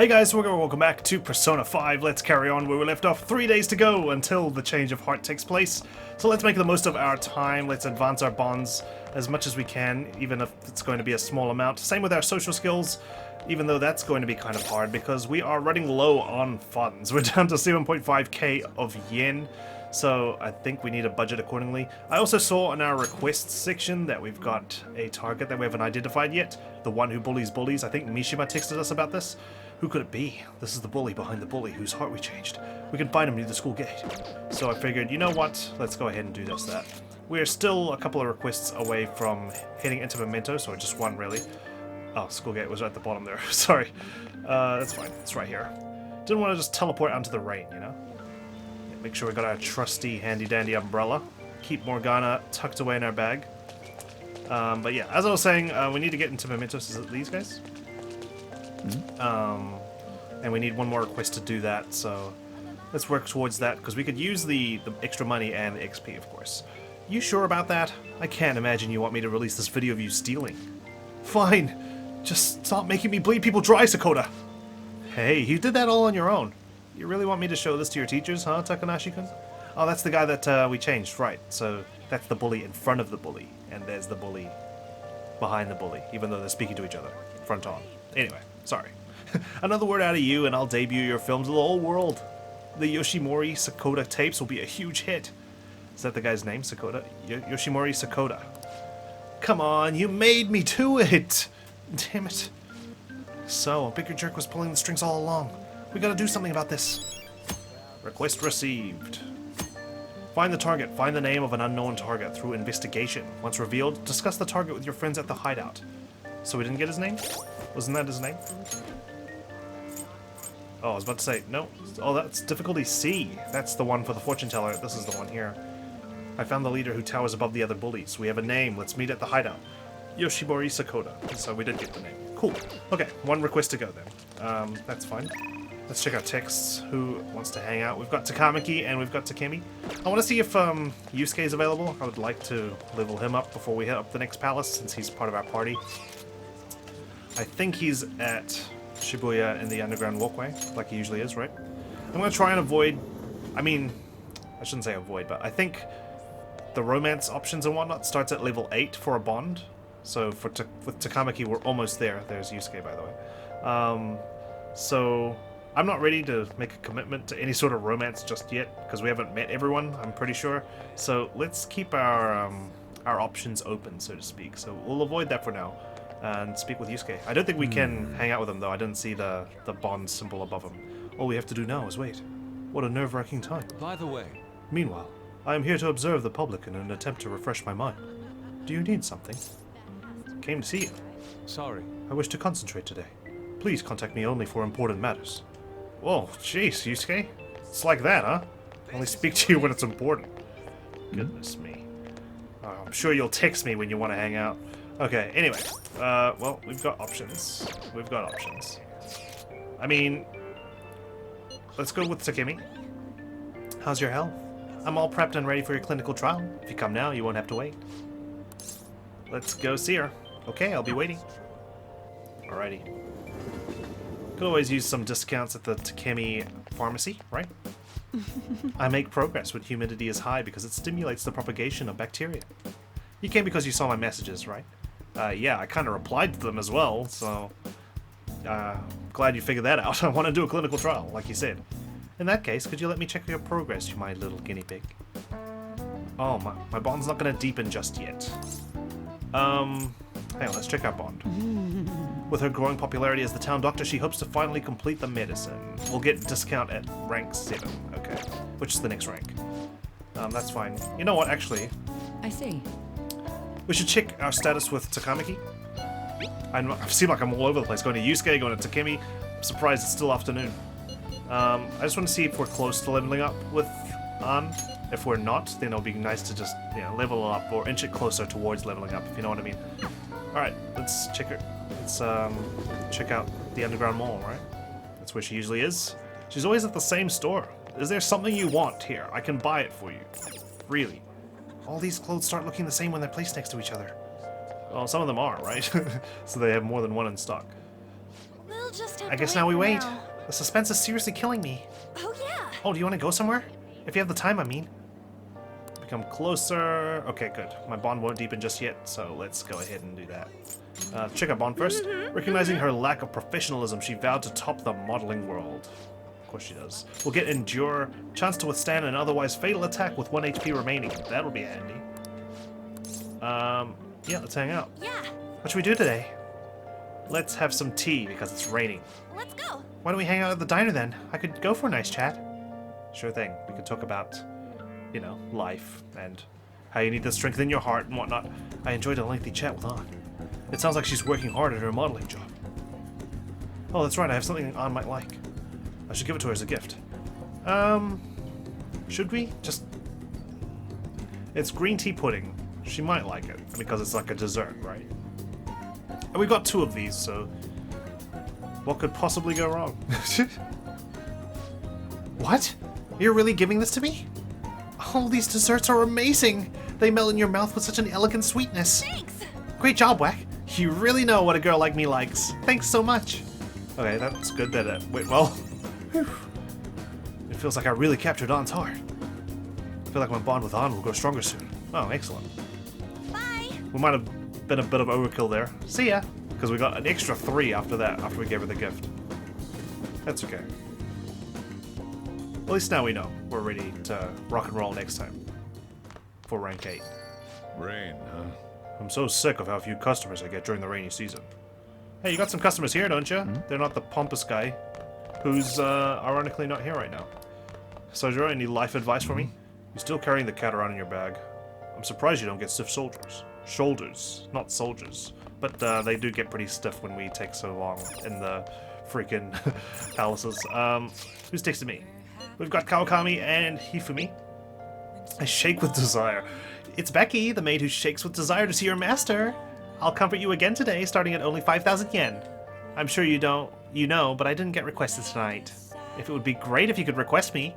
Hey guys, welcome back to Persona 5. Let's carry on where we left off. 3 days to go until the change of heart takes place. So let's make the most of our time. Let's advance our bonds as much as we can, even if it's going to be a small amount. Same with our social skills, even though that's going to be kind of hard because we are running low on funds. We're down to 7.5k of yen. So I think we need to budget accordingly. I also saw in our requests section that we've got a target that we haven't identified yet. The one who bullies bullies. I think Mishima texted us about this. Who could it be? This is the bully behind the bully whose heart we changed. We can find him near the school gate. So I figured, you know what? Let's go ahead and do just that. We're still a couple of requests away from heading into Mementos, or just one really. Oh, school gate was right at the bottom there. Sorry. That's fine. It's right here. Didn't want to just teleport onto the rain, you know? Make sure we got our trusty handy-dandy umbrella. Keep Morgana tucked away in our bag. But yeah, as I was saying, we need to get into Mementos. Is it these guys? And we need one more request to do that, so let's work towards that, because we could use the extra money and the XP, of course. You sure about that? I can't imagine you want me to release this video of you stealing. Fine. Just stop making me bleed people dry, Sakota. Hey, you did that all on your own. You really want me to show this to your teachers, huh, Takanashi-kun? Oh, that's the guy that we changed, right. So that's the bully in front of the bully, and there's the bully behind the bully, even though they're speaking to each other, front on. Anyway, sorry. Another word out of you and I'll debut your film to the whole world. The Yoshimori Sakota tapes will be a huge hit. Is that the guy's name, Sakota? Yoshimori Sakota. Come on, you made me do it! Damn it. So, a bigger jerk was pulling the strings all along. We gotta do something about this. Request received. Find the target. Find the name of an unknown target through investigation. Once revealed, discuss the target with your friends at the hideout. So we didn't get his name? Wasn't that his name? Oh, I was about to say, no. Oh, that's difficulty C. That's the one for the fortune teller. This is the one here. I found the leader who towers above the other bullies. We have a name. Let's meet at the hideout. Yoshimori Sakota. So we did get the name. Cool. Okay, one request to go then. That's fine. Let's check our texts. Who wants to hang out? We've got Takamaki and we've got Takemi. I want to see if Yusuke is available. I would like to level him up before we hit up the next palace, since he's part of our party. I think he's at Shibuya in the underground walkway, like he usually is, right? I'm going to try and avoid... I mean, I shouldn't say avoid, but I think the romance options and whatnot starts at level 8 for a bond. So with Takamaki, we're almost there. There's Yusuke, by the way. So I'm not ready to make a commitment to any sort of romance just yet, because we haven't met everyone, I'm pretty sure. So let's keep our options open, so to speak. So we'll avoid that for now. And speak with Yusuke. I don't think we can hang out with him, though. I didn't see the bond symbol above him. All we have to do now is wait. What a nerve-wracking time. By the way... Meanwhile, I am here to observe the public in an attempt to refresh my mind. Do you need something? Came to see you. Sorry. I wish to concentrate today. Please contact me only for important matters. Whoa, jeez, Yusuke. It's like that, huh? Only speak to you when it's important. Goodness me. I'm sure you'll text me when you want to hang out. Okay, anyway, well, we've got options. We've got options. I mean, let's go with Takemi. How's your health? I'm all prepped and ready for your clinical trial. If you come now, you won't have to wait. Let's go see her. Okay, I'll be waiting. Alrighty. Could always use some discounts at the Takemi pharmacy, right? I make progress when humidity is high because it stimulates the propagation of bacteria. You came because you saw my messages, right? Yeah, I kind of replied to them as well, so... glad you figured that out. I want to do a clinical trial, like you said. In that case, could you let me check your progress, you my little guinea pig? Oh, my bond's not going to deepen just yet. Hang on, let's check our bond. With her growing popularity as the town doctor, she hopes to finally complete the medicine. We'll get discount at rank 7, okay. Which is the next rank. That's fine. You know what, actually... I see. We should check our status with Takamaki. I seem like I'm all over the place, going to Yusuke, going to Takemi. I'm surprised it's still afternoon. I just want to see if we're close to leveling up with An. If we're not, then it'll be nice to just, you know, level up or inch it closer towards leveling up, if you know what I mean. Alright, let's check her. Let's check out the underground mall, right? That's where she usually is. She's always at the same store. Is there something you want here? I can buy it for you. Really. All these clothes start looking the same when they're placed next to each other. Well, some of them are, right? So they have more than one in stock. Will We'll just have I to guess wait now we for wait. now. The suspense is seriously killing me. Oh yeah. Oh, do you want to go somewhere? If you have the time, I mean. Become closer. Okay, good. My bond won't deepen just yet, so let's go ahead and do that. Check out Bond first. Recognizing her lack of professionalism, she vowed to top the modeling world. Of course she does. We'll get Endure, chance to withstand an otherwise fatal attack with 1 HP remaining. That'll be handy. Yeah, let's hang out. Yeah. What should we do today? Let's have some tea because it's raining. Let's go. Why don't we hang out at the diner then? I could go for a nice chat. Sure thing. We could talk about, you know, life and how you need to strengthen your heart and whatnot. I enjoyed a lengthy chat with Ann. It sounds like she's working hard at her modeling job. Oh, that's right. I have something Ann might like. I should give it to her as a gift. Should we? Just... It's green tea pudding. She might like it because it's like a dessert, right? And we got 2 of these, so what could possibly go wrong? What? You're really giving this to me? Oh, these desserts are amazing! They melt in your mouth with such an elegant sweetness. Thanks. Great job, Wack. You really know what a girl like me likes. Thanks so much. Okay, that's good that it went well. Whew. It feels like I really captured Ann's heart. I feel like my bond with Ann will grow stronger soon. Oh, excellent. Bye. We might have been a bit of overkill there. See ya! Because we got an extra 3 after that, after we gave her the gift. That's okay. At least now we know we're ready to rock and roll next time. For rank 8. Rain, huh? I'm so sick of how few customers I get during the rainy season. Hey, you got some customers here, don't you? They're not the pompous guy who's ironically not here right now. Soldier, any life advice for me? You're still carrying the cat around in your bag. I'm surprised you don't get stiff shoulders. Shoulders, not soldiers. But they do get pretty stiff when we take so long in the freaking palaces. Who's texting me? We've got Kawakami and Hifumi. I shake with desire. It's Becky, the maid who shakes with desire to see her master. I'll comfort you again today, starting at only 5,000 yen. I'm sure you know, but I didn't get requested tonight. If it would be great if you could request me.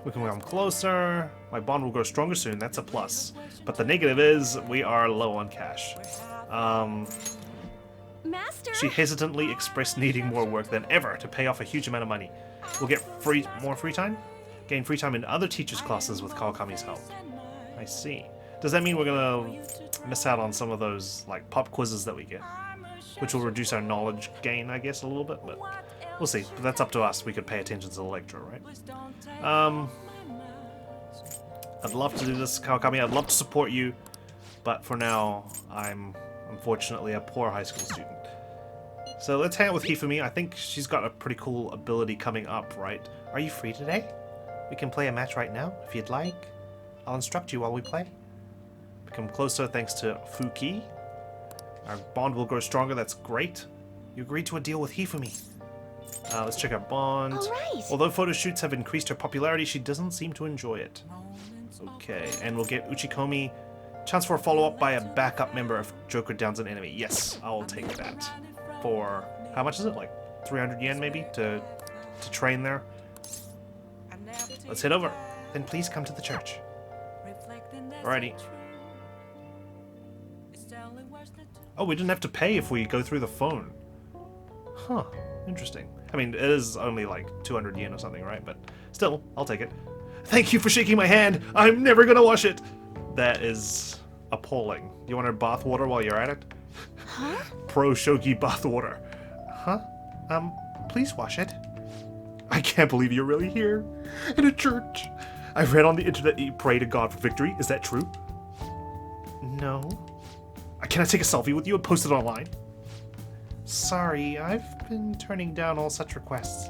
We can come closer. My bond will grow stronger soon, that's a plus. But the negative is, we are low on cash. Master. She hesitantly expressed needing more work than ever to pay off a huge amount of money. We'll get more free time? Gain free time in other teachers' classes with Kawakami's help. I see. Does that mean we're gonna miss out on some of those like pop quizzes that we get? Which will reduce our knowledge gain, I guess, a little bit, but we'll see. But that's up to us. We could pay attention to the lecture, right? I'd love to do this, Kawakami. I'd love to support you, but for now, I'm unfortunately a poor high school student. So let's hang out with Hifumi. I think she's got a pretty cool ability coming up, right? Are you free today? We can play a match right now, if you'd like. I'll instruct you while we play. Become closer thanks to Fuki. Our bond will grow stronger, that's great. You agreed to a deal with Hifumi. Let's check our bond. All right. Although photo shoots have increased her popularity, she doesn't seem to enjoy it. Okay, and we'll get Uchikomi. Chance for a follow-up by a backup member if Joker downs an enemy. Yes, I'll take that. For, how much is it? Like 300 yen maybe to train there? Let's head over. Then please come to the church. Alrighty. Oh, we didn't have to pay if we go through the phone. Huh, interesting. I mean, it is only like 200 yen or something, right? But still, I'll take it. Thank you for shaking my hand. I'm never gonna wash it. That is appalling. You want our bath water while you're at it? Huh? Pro Shogi bath water. Huh? Please wash it. I can't believe you're really here. In a church. I've read on the internet that you pray to God for victory. Is that true? No. Can I take a selfie with you and post it online? Sorry, I've been turning down all such requests.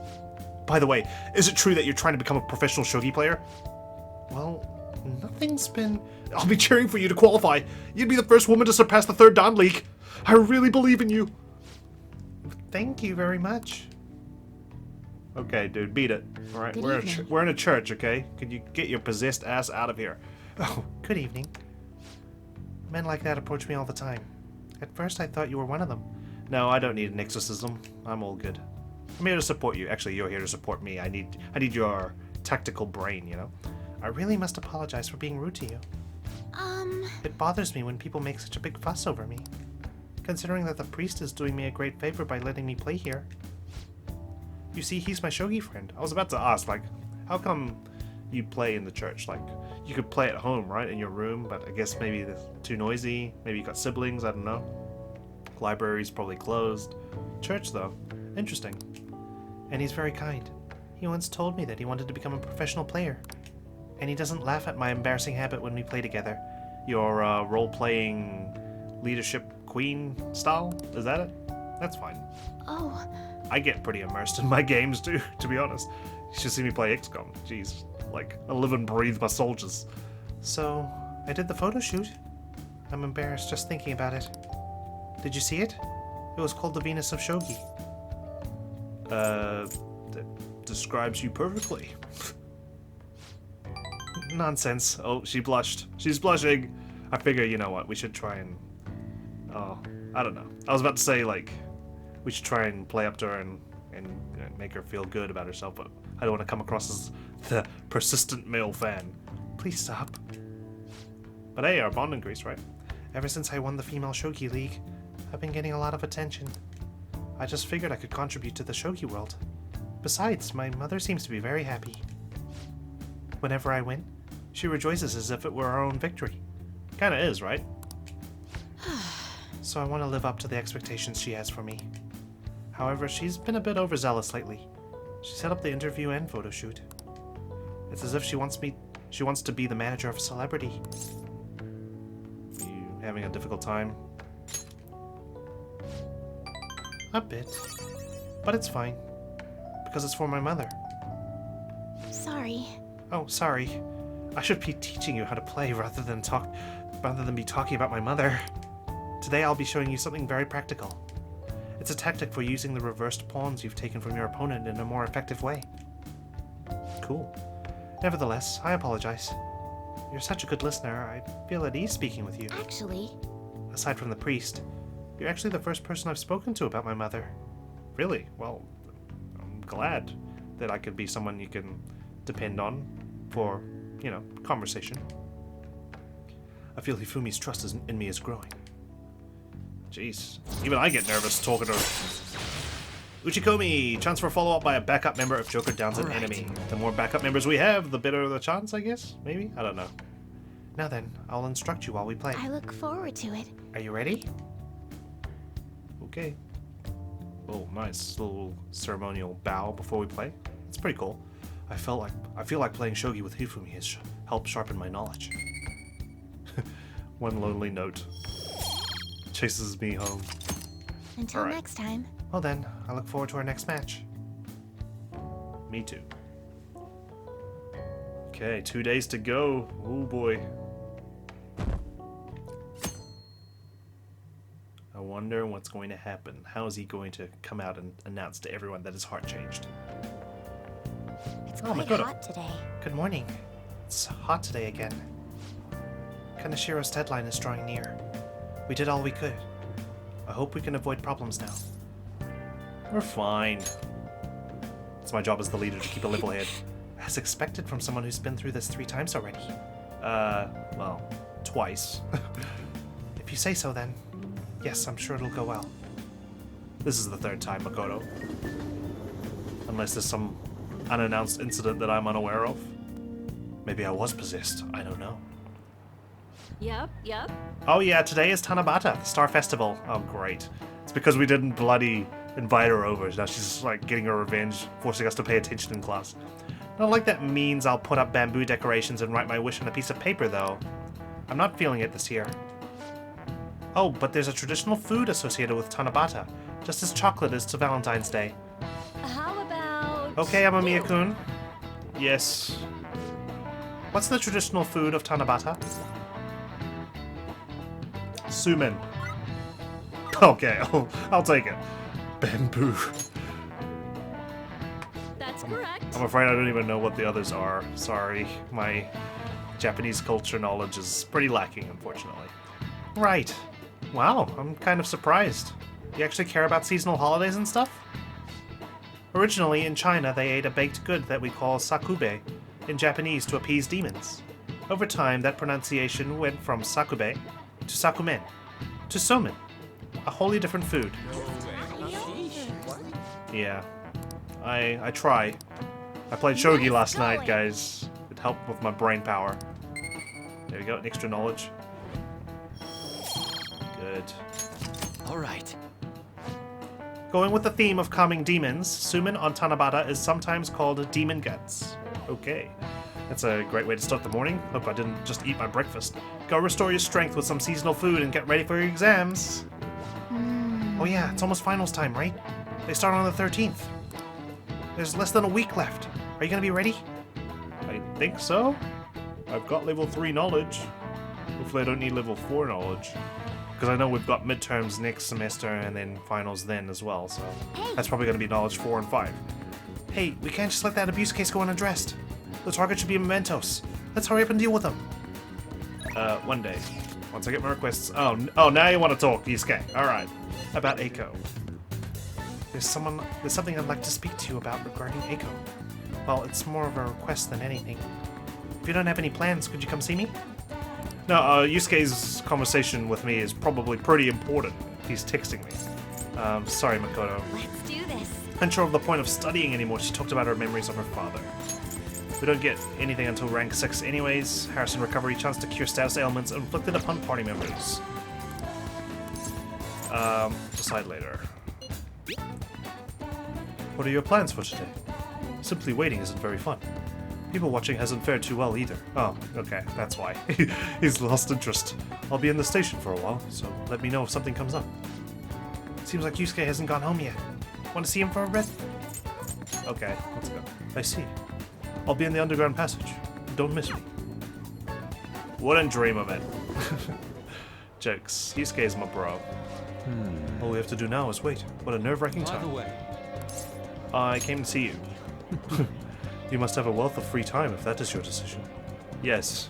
By the way, is it true that you're trying to become a professional shogi player? Well, nothing's been... I'll be cheering for you to qualify. You'd be the first woman to surpass the 3rd Dan League. I really believe in you. Thank you very much. Okay, dude, beat it. All right, we're in a church, okay? Can you get your possessed ass out of here? Oh, good evening. Men like that approach me all the time. At first, I thought you were one of them. No, I don't need an exorcism. I'm all good. I'm here to support you. Actually, you're here to support me. I need your tactical brain, you know? I really must apologize for being rude to you. It bothers me when people make such a big fuss over me. Considering that the priest is doing me a great favor by letting me play here. You see, he's my shogi friend. I was about to ask, like, how come you play in the church? Like, you could play at home, right, in your room, but I guess maybe it's too noisy. Maybe you got siblings, I don't know. Library's probably closed. Church, though. Interesting. And he's very kind. He once told me that he wanted to become a professional player. And he doesn't laugh at my embarrassing habit when we play together. Your role-playing leadership queen style? Is that it? That's fine. Oh, I get pretty immersed in my games too, to be honest. You should see me play XCOM. Jeez. Like, I live and breathe my soldiers. So, I did the photo shoot. I'm embarrassed just thinking about it. Did you see it? It was called the Venus of Shogi. That describes you perfectly. Nonsense. Oh, she blushed. She's blushing. I figure, you know what, we should try and... Oh, I don't know. I was about to say, like, we should try and play up to her and make her feel good about herself, but I don't want to come across as the persistent male fan. Please stop. But hey, our bond increased, right? Ever since I won the Female Shogi League, I've been getting a lot of attention. I just figured I could contribute to the shogi world. Besides, my mother seems to be very happy. Whenever I win, she rejoices as if it were our own victory. Kinda is, right? So I want to live up to the expectations she has for me. However, she's been a bit overzealous lately. She set up the interview and photo shoot. It's as if she wants to be the manager of a celebrity. Are you having a difficult time? A bit. But it's fine. Because it's for my mother. sorry. Oh, sorry. I should be teaching you how to play rather than be talking about my mother. Today I'll be showing you something very practical. It's a tactic for using the reversed pawns you've taken from your opponent in a more effective way. Cool. Nevertheless, I apologize. You're such a good listener, I feel at ease speaking with you. Actually, Aside from the priest, you're actually the first person I've spoken to about my mother. Really? Well, I'm glad that I could be someone you can depend on for, conversation. I feel Hifumi's trust in me is growing. Jeez. Even I get nervous talking to her. Uchikomi! Chance for follow-up by a backup member if Joker downs an enemy. The more backup members we have, the better the chance, I guess? Maybe? I don't know. Now then, I'll instruct you while we play. I look forward to it. Are you ready? Okay. Oh, nice little ceremonial bow before we play. It's pretty cool. I feel like playing shogi with Hifumi has helped sharpen my knowledge. One lonely note chases me home. Until Alright. next time. Well then, I look forward to our next match. Me too. Okay, 2 days to go. Oh boy. I wonder what's going to happen. How is he going to come out and announce to everyone that his heart changed? It's Oh, quite Makoto. hot today. Good morning. It's hot today again. Kaneshiro's deadline is drawing near. We did all we could. I hope we can avoid problems now. We're fine. It's my job as the leader to keep a level head. As expected from someone who's been through this 3 times already. Well, twice. If you say so then. Yes, I'm sure it'll go well. This is the 3rd time, Makoto. Unless there's some unannounced incident that I'm unaware of. Maybe I was possessed, I don't know. Yep. Oh yeah, today is Tanabata, the Star Festival. Oh great. It's because we didn't bloody invite her over. Now she's like getting her revenge, forcing us to pay attention in class. Not like that means I'll put up bamboo decorations and write my wish on a piece of paper though. I'm not feeling it this year. Oh, but there's a traditional food associated with Tanabata, just as chocolate is to Valentine's Day. How about... Okay, Amamiya-kun. Yes. What's the traditional food of Tanabata? Sumen. Okay, I'll take it. Bamboo. That's correct. I'm afraid I don't even know what the others are. Sorry, my Japanese culture knowledge is pretty lacking, unfortunately. Right. Wow, I'm kind of surprised. You actually care about seasonal holidays and stuff? Originally, in China, they ate a baked good that we call sakube, in Japanese to appease demons. Over time, that pronunciation went from sakube to sakumen to somen, a wholly different food. Yeah. I try. I played Shogi last night, guys. It helped with my brain power. There we go, extra knowledge. Good. Alright. Going with the theme of calming demons, Sumin on Tanabata is sometimes called Demon Guts. Okay. That's a great way to start the morning. Hope I didn't just eat my breakfast. Go restore your strength with some seasonal food and get ready for your exams. Oh yeah, it's almost finals time, right? They start on the 13th. There's less than a week left. Are you gonna be ready? I think so. I've got level 3 knowledge. Hopefully I don't need level 4 knowledge. Because I know we've got midterms next semester and then finals then as well, so that's probably gonna be knowledge 4 and 5. Hey, we can't just let that abuse case go unaddressed. The target should be Mementos. Let's hurry up and deal with them. One day. Once I get my requests. Oh, now you want to talk, Yusuke. Alright. About Eiko. There's something I'd like to speak to you about regarding Eiko. Well, it's more of a request than anything. If you don't have any plans, could you come see me? No, Yusuke's conversation with me is probably pretty important. He's texting me. Sorry, Makoto. Let's do this. Unsure of the point of studying anymore, she talked about her memories of her father. We don't get anything until rank 6 anyways. Harrison recovery chance to cure status ailments inflicted upon party members. Decide later. What are your plans for today? Simply waiting isn't very fun. People watching hasn't fared too well either. Oh, okay, that's why. He's lost interest. I'll be in the station for a while, so let me know if something comes up. Seems like Yusuke hasn't gone home yet. Want to see him for a bit? Okay, let's go. I see. I'll be in the underground passage. Don't miss me. Wouldn't dream of it. Jokes. Yusuke is my bro. All we have to do now is wait. What a nerve-wracking By the time. way, I came to see you. You must have a wealth of free time if that is your decision. Yes.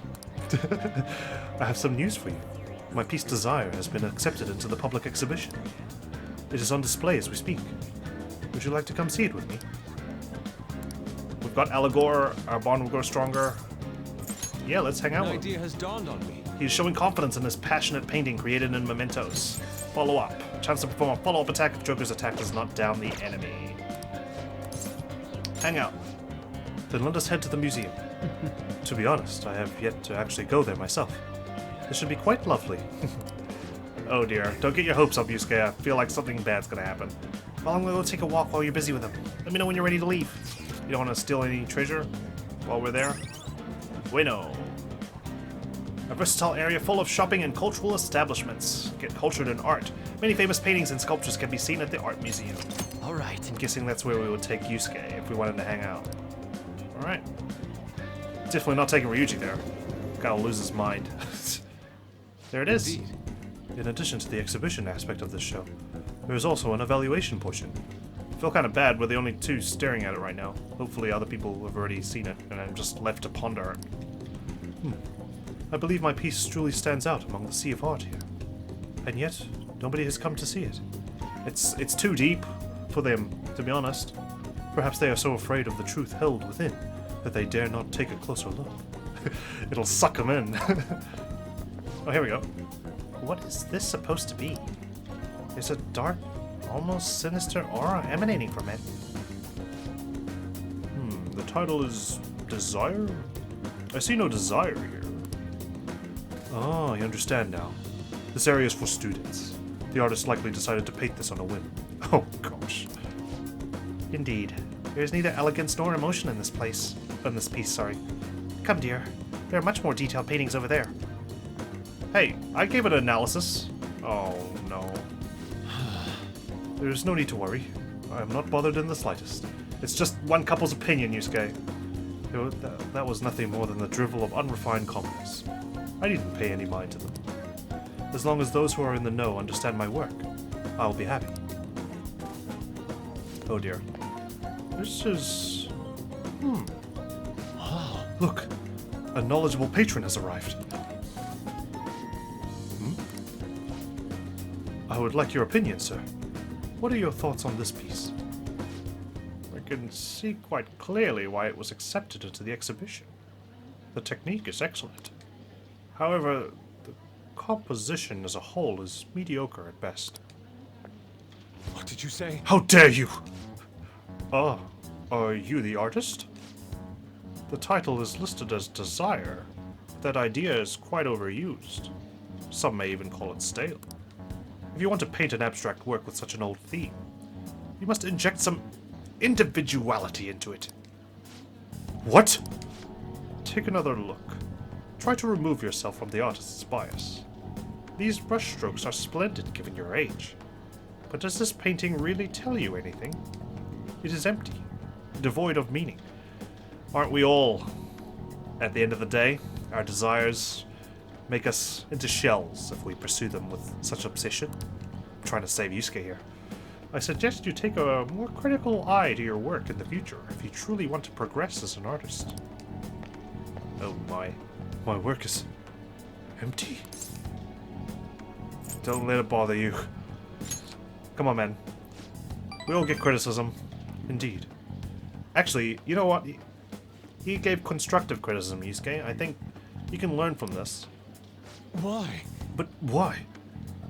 I have some news for you. My piece Desire has been accepted into the public exhibition. It is on display as we speak. Would you like to come see it with me? We've got Allegor, our bond will grow stronger. Yeah, let's hang out an with him. idea has dawned on me. He's showing confidence in his passionate painting created in Mementos. Follow up. Chance to perform a follow-up attack if Joker's attack does not down the enemy. Hang out. Then let us head to the museum. To be honest, I have yet to actually go there myself. This should be quite lovely. Oh dear, don't get your hopes up, Yusuke. I feel like something bad's gonna happen. Well, I'm gonna go take a walk while you're busy with him. Let me know when you're ready to leave. You don't want to steal any treasure while we're there? Bueno. A versatile area full of shopping and cultural establishments. Get cultured in art. Many famous paintings and sculptures can be seen at the art museum. Alright. I'm guessing that's where we would take Yusuke if we wanted to hang out. Alright. Definitely not taking Ryuji there. Gotta lose his mind. There it is. Indeed. In addition to the exhibition aspect of this show, there is also an evaluation portion. I feel kind of bad we're the only two staring at it right now. Hopefully other people have already seen it and I'm just left to ponder it. I believe my piece truly stands out among the sea of art here. And yet, nobody has come to see it. It's too deep for them, to be honest. Perhaps they are so afraid of the truth held within that they dare not take a closer look. It'll suck them in. Oh, here we go. What is this supposed to be? There's a dark, almost sinister aura emanating from it. The title is Desire? I see no desire here. Oh, I understand now. This area is for students. The artist likely decided to paint this on a whim. Oh, gosh. Indeed. There is neither elegance nor emotion in this place. In this piece, sorry. Come, dear. There are much more detailed paintings over there. Hey, I gave it an analysis. Oh, no. There's no need to worry. I am not bothered in the slightest. It's just one couple's opinion, Yusuke. That was nothing more than the drivel of unrefined commoners. I didn't pay any mind to them. As long as those who are in the know understand my work, I'll be happy. Oh dear. This is... Look, a knowledgeable patron has arrived. I would like your opinion, sir. What are your thoughts on this piece? I can see quite clearly why it was accepted into the exhibition. The technique is excellent. However, the composition as a whole is mediocre at best. What did you say? How dare you! Oh, Are you the artist? The title is listed as Desire. That idea is quite overused. Some may even call it stale. If you want to paint an abstract work with such an old theme, you must inject some individuality into it. What? Take another look. Try to remove yourself from the artist's bias. These brushstrokes are splendid given your age. But does this painting really tell you anything? It is empty, devoid of meaning. Aren't we all? At the end of the day, our desires make us into shells if we pursue them with such obsession. I'm trying to save Yusuke here. I suggest you take a more critical eye to your work in the future if you truly want to progress as an artist. Oh my work is empty. Don't let it bother you. Come on, man. We all get criticism. Indeed. Actually, you know what? He gave constructive criticism, Yusuke. I think you can learn from this. Why? But why?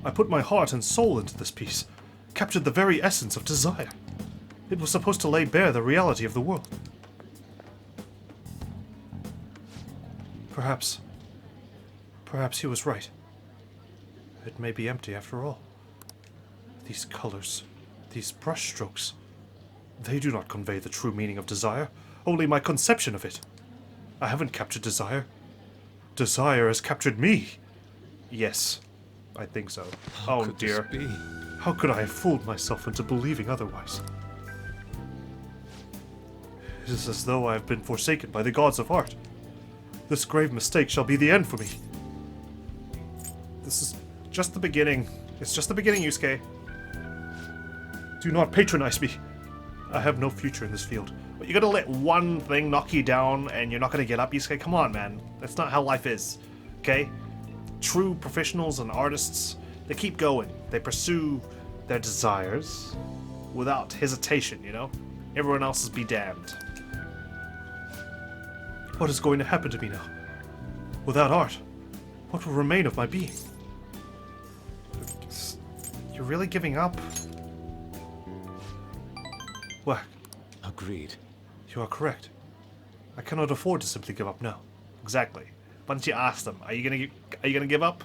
I put my heart and soul into this piece. Captured the very essence of desire. It was supposed to lay bare the reality of the world. Perhaps he was right. It may be empty after all. These colors, these brushstrokes, they do not convey the true meaning of desire, only my conception of it. I haven't captured desire. Desire has captured me. Yes, I think so. How Oh could dear. this be? How could I have fooled myself into believing otherwise? It is as though I have been forsaken by the gods of art. This grave mistake shall be the end for me. This is just the beginning. It's just the beginning, Yusuke. Do not patronize me. I have no future in this field. But you're gonna let one thing knock you down and you're not gonna get up, Yusuke? Come on, man. That's not how life is. Okay? True professionals and artists, they keep going. They pursue their desires without hesitation, you know? Everyone else is be damned. What is going to happen to me now? Without art, what will remain of my being? You're really giving up? Whack. Agreed. You are correct. I cannot afford to simply give up now. Exactly. Why don't you ask them? Are you gonna give up?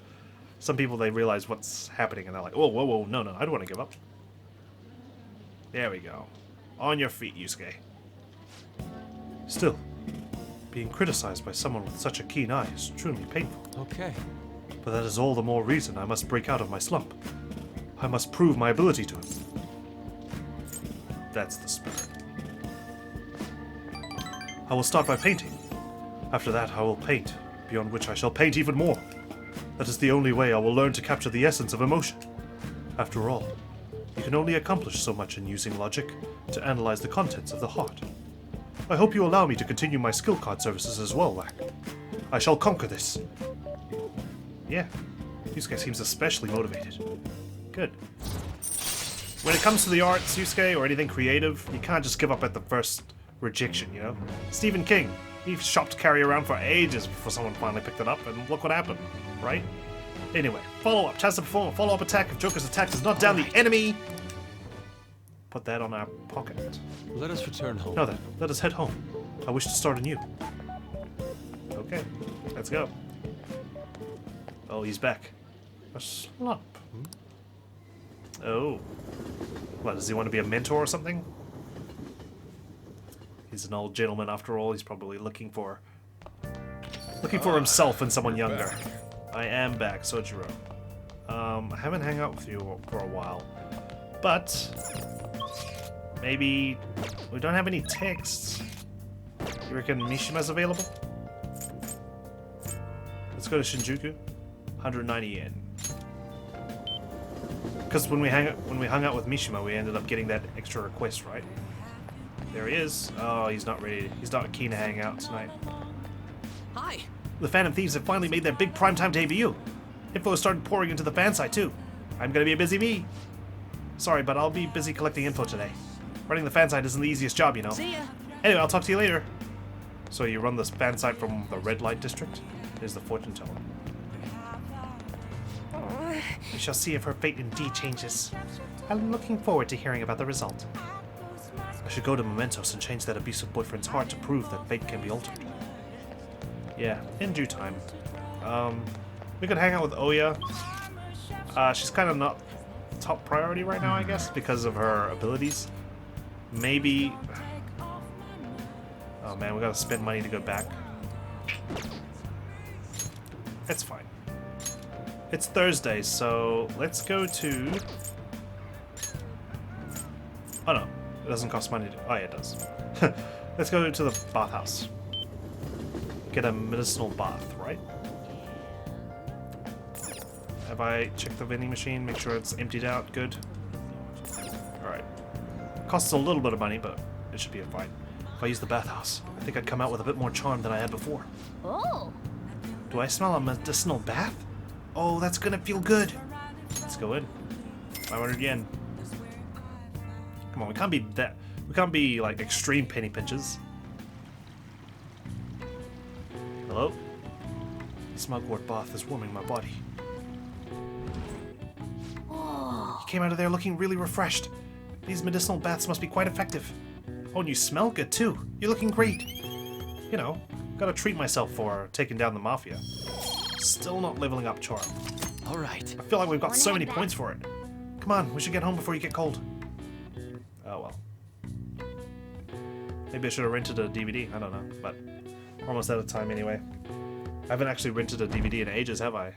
Some people, they realize what's happening and they're like, whoa, no, I don't want to give up. There we go. On your feet, Yusuke. Still, being criticized by someone with such a keen eye is truly painful. Okay. But that is all the more reason I must break out of my slump. I must prove my ability to him. That's the spirit. I will start by painting. After that, I will paint, beyond which I shall paint even more. That is the only way I will learn to capture the essence of emotion. After all, you can only accomplish so much in using logic to analyze the contents of the heart. I hope you allow me to continue my skill card services as well, Whack. I shall conquer this. Yeah, Yusuke seems especially motivated. Good. When it comes to the arts, Yusuke, or anything creative, you can't just give up at the first rejection, you know? Stephen King, he shopped Carrie around for ages before someone finally picked it up, and look what happened, right? Anyway, follow up. Chance to perform a follow-up attack if Joker's attack does not down the enemy. Put that on our pocket. Let us return home. Now then, let us head home. I wish to start anew. Okay, let's go. Oh, he's back. A slump. Oh. What, does he want to be a mentor or something? He's an old gentleman after all. He's probably looking for himself and someone younger. I am back, Sojiro. I haven't hung out with you for a while. But maybe we don't have any texts. You reckon Mishima's available? Let's go to Shinjuku. 190 yen. Because when we hung out with Mishima, we ended up getting that extra request, right? There he is. Oh, he's not ready. He's not keen to hang out tonight. Hi. The Phantom Thieves have finally made their big primetime debut. Info has started pouring into the fan site too. I'm gonna be a busy bee. Sorry, but I'll be busy collecting info today. Running the fan site isn't the easiest job, you know. See ya. Anyway, I'll talk to you later. So you run this fan site from the red light district? Here's the fortune teller. We shall see if her fate indeed changes. I'm looking forward to hearing about the result. I should go to Mementos and change that abusive boyfriend's heart to prove that fate can be altered. Yeah, in due time. We could hang out with Oya. She's kind of not top priority right now, I guess, because of her abilities. Maybe... Oh man, we gotta spend money to go back. It's fine. It's Thursday, so let's go to... Oh no, it doesn't cost money to... Oh yeah, it does. Let's go to the bathhouse. Get a medicinal bath, right? Have I checked the vending machine? Make sure it's emptied out. Good. Alright. Costs a little bit of money, but it should be fine. If I use the bathhouse, I think I'd come out with a bit more charm than I had before. Oh. Do I smell a medicinal bath? Oh, that's gonna feel good. Let's go in. 500 yen. Come on, we can't be that... We can't be, like, extreme penny pinchers. Hello? The smugwort bath is warming my body. Oh. You came out of there looking really refreshed. These medicinal baths must be quite effective. Oh, and you smell good, too. You're looking great. You know, gotta treat myself for taking down the mafia. Still not leveling up charm. All right. I feel like we've got Wanna so head many back? points for it. Come on, we should get home before you get cold. Oh well. Maybe I should have rented a DVD. I don't know, but we're almost out of time anyway. I haven't actually rented a DVD in ages, have I?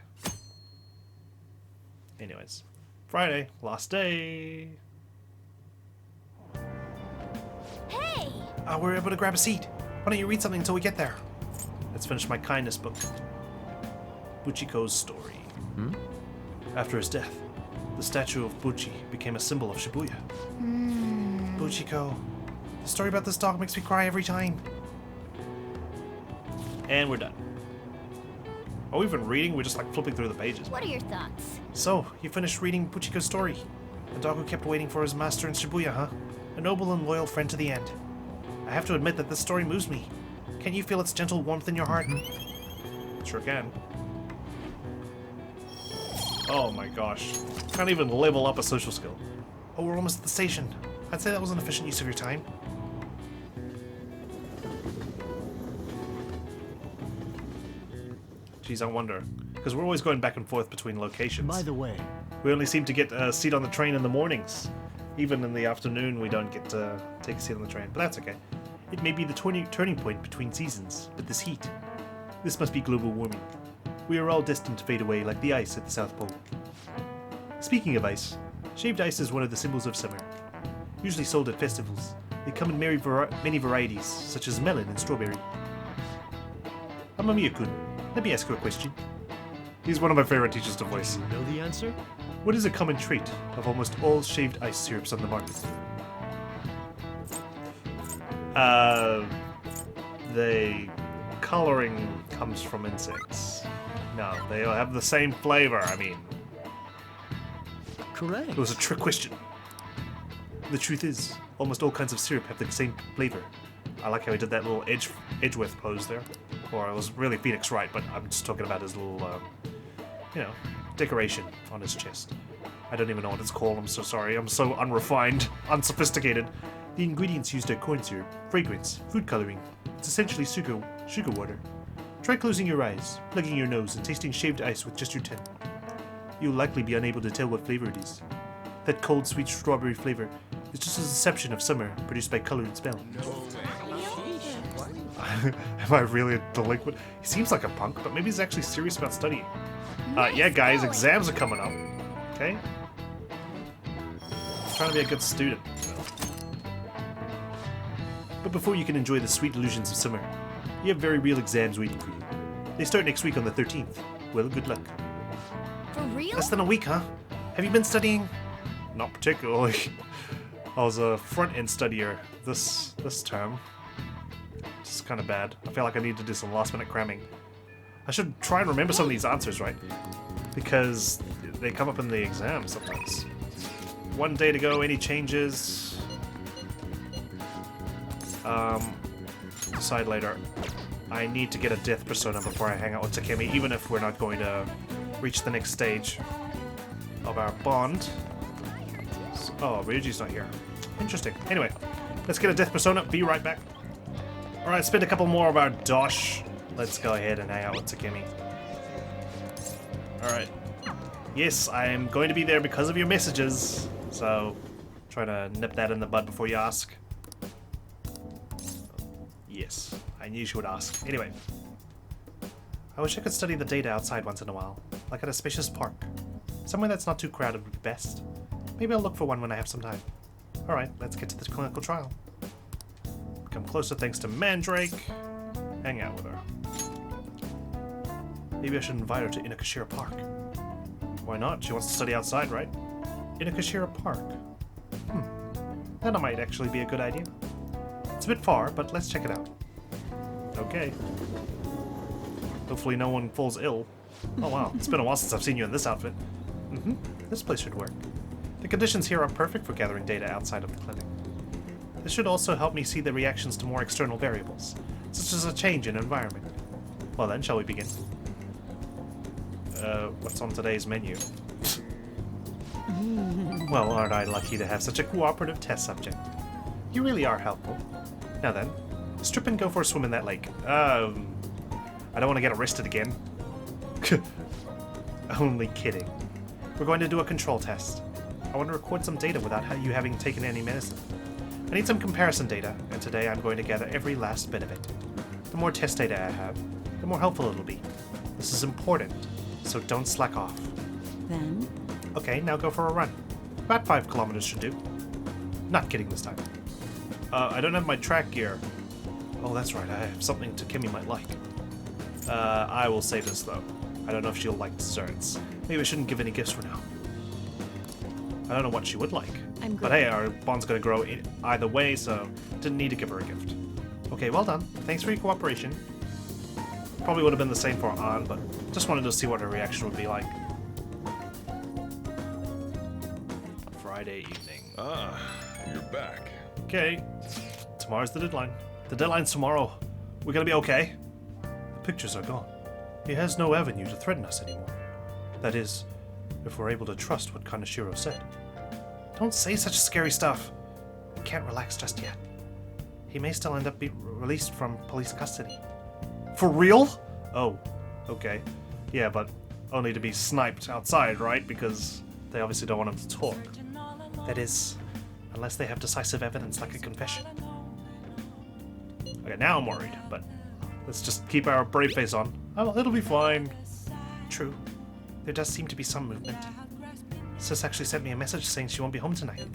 Anyways. Friday, last day. Hey. We're able to grab a seat. Why don't you read something until we get there? Let's finish my kindness book. Buchiko's story. After his death, the statue of Buchi became a symbol of Shibuya. Buchiko. The story about this dog makes me cry every time. And we're done. Are we even reading? We're just like flipping through the pages. What are your thoughts? So, you finished reading Buchiko's story. A dog who kept waiting for his master in Shibuya, huh? A noble and loyal friend to the end. I have to admit that this story moves me. Can you feel its gentle warmth in your heart? Sure can. Oh my gosh. Can't even level up a social skill. Oh, we're almost at the station. I'd say that was an efficient use of your time. Geez, I wonder. Because we're always going back and forth between locations. By the way, We only seem to get a seat on the train in the mornings. Even in the afternoon, we don't get to take a seat on the train. But that's okay. It may be the turning point between seasons, but this heat. This must be global warming. We are all destined to fade away like the ice at the South Pole. Speaking of ice, shaved ice is one of the symbols of summer. Usually sold at festivals, they come in many varieties, such as melon and strawberry. Amamiya-kun, let me ask you a question. He's one of my favorite teachers to voice. you know the answer? What is a common trait of almost all shaved ice syrups on the market? The coloring comes from insects. No, they all have the same flavor, I mean. Correct. It was a trick question. The truth is, almost all kinds of syrup have the same flavor. I like how he did that little Edgeworth pose there. Or it was really Phoenix Wright, but I'm just talking about his little, decoration on his chest. I don't even know what it's called, I'm so sorry. I'm so unrefined, unsophisticated. The ingredients used are corn syrup, fragrance, food coloring. It's essentially sugar water. Try closing your eyes, plugging your nose, and tasting shaved ice with just your tongue. You'll likely be unable to tell what flavor it is. That cold, sweet strawberry flavor is just a deception of summer produced by color and smell. Am I really a delinquent? He seems like a punk, but maybe he's actually serious about studying. Yeah, guys, exams are coming up. Okay? Trying to be a good student. But before you can enjoy the sweet illusions of summer, you have very real exams waiting for you. They start next week on the 13th. Well, good luck. For real? Less than a week, huh? Have you been studying? Not particularly. I was a front-end studier this term. It's kind of bad. I feel like I need to do some last-minute cramming. I should try and remember some of these answers, right? Because they come up in the exam sometimes. One day to go, any changes? Decide later. I need to get a death persona before I hang out with Takemi, even if we're not going to reach the next stage of our bond. Oh, Ryuji's not here. Interesting. Anyway, Let's get a death persona. Be right back. Alright, spend a couple more of our dosh. Let's go ahead and hang out with Takemi. Alright. Yes, I am going to be there because of your messages. So, try to nip that in the bud before you ask. Yes, I knew you would ask. Anyway. I wish I could study the data outside once in a while. Like at a spacious park. Somewhere that's not too crowded would be best. Maybe I'll look for one when I have some time. Alright, let's get to the clinical trial. Come closer thanks to Mandrake. Hang out with her. Maybe I should invite her to Inokashira Park. Why not? She wants to study outside, right? Inokashira Park. That might actually be a good idea. It's a bit far, but let's check it out. Okay. Hopefully no one falls ill. Oh wow, it's been a while since I've seen you in this outfit. This place should work. The conditions here are perfect for gathering data outside of the clinic. This should also help me see the reactions to more external variables, such as a change in environment. Well then, shall we begin? What's on today's menu? Well, aren't I lucky to have such a cooperative test subject? You really are helpful. Now then, strip and go for a swim in that lake. I don't want to get arrested again. Only kidding. We're going to do a control test. I want to record some data without you having taken any medicine. I need some comparison data, and today I'm going to gather every last bit of it. The more test data I have, the more helpful it'll be. This is important, so don't slack off. Then? Okay, now go for a run. About 5 kilometers should do. Not kidding this time. I don't have my track gear. Oh, that's right, I have something Takemi might like. I will save this though. I don't know if she'll like desserts. Maybe I shouldn't give any gifts for now. I don't know what she would like. But hey, our bond's gonna grow either way, so didn't need to give her a gift. Okay, well done. Thanks for your cooperation. Probably would have been the same for Ann, but just wanted to see what her reaction would be like. Friday evening. Ah, you're back. Okay, tomorrow's the deadline. The deadline's tomorrow. We're gonna be okay. The pictures are gone. He has no avenue to threaten us anymore. That is, if we're able to trust what Kaneshiro said. Don't say such scary stuff. We can't relax just yet. He may still end up being released from police custody. For real? Oh, okay. Yeah, but only to be sniped outside, right? Because they obviously don't want him to talk. That is, unless they have decisive evidence like a confession. Okay, now I'm worried, but let's just keep our brave face on. Oh, it'll be fine. True. There does seem to be some movement. Sis actually sent me a message saying she won't be home tonight.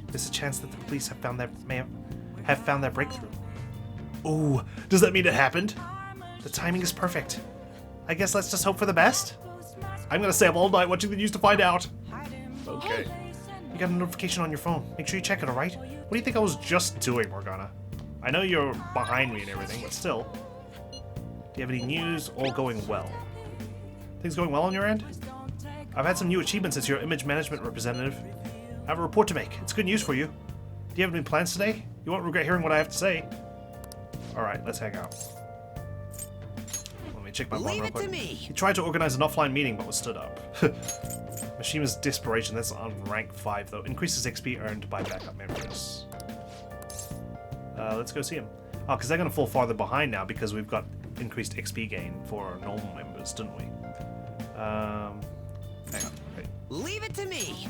There's a chance that the police have found their breakthrough. Ooh, does that mean it happened? The timing is perfect. I guess let's just hope for the best. I'm gonna stay up all night watching the news to find out. Okay. You got a notification on your phone. Make sure you check it, alright? What do you think I was just doing, Morgana? I know you're behind me and everything, but still. Do you have any news? All going well. Things going well on your end? I've had some new achievements as your image management representative. I have a report to make. It's good news for you. Do you have any plans today? You won't regret hearing what I have to say. Alright, let's hang out. Let me check my phone real quick. He tried to organize an offline meeting but was stood up. Mishima's Desperation, that's on rank 5 though. Increases XP earned by backup members. Let's go see him. Oh, because they're going to fall farther behind now because we've got increased XP gain for our normal members, didn't we? Hang on. Wait. Leave it to me.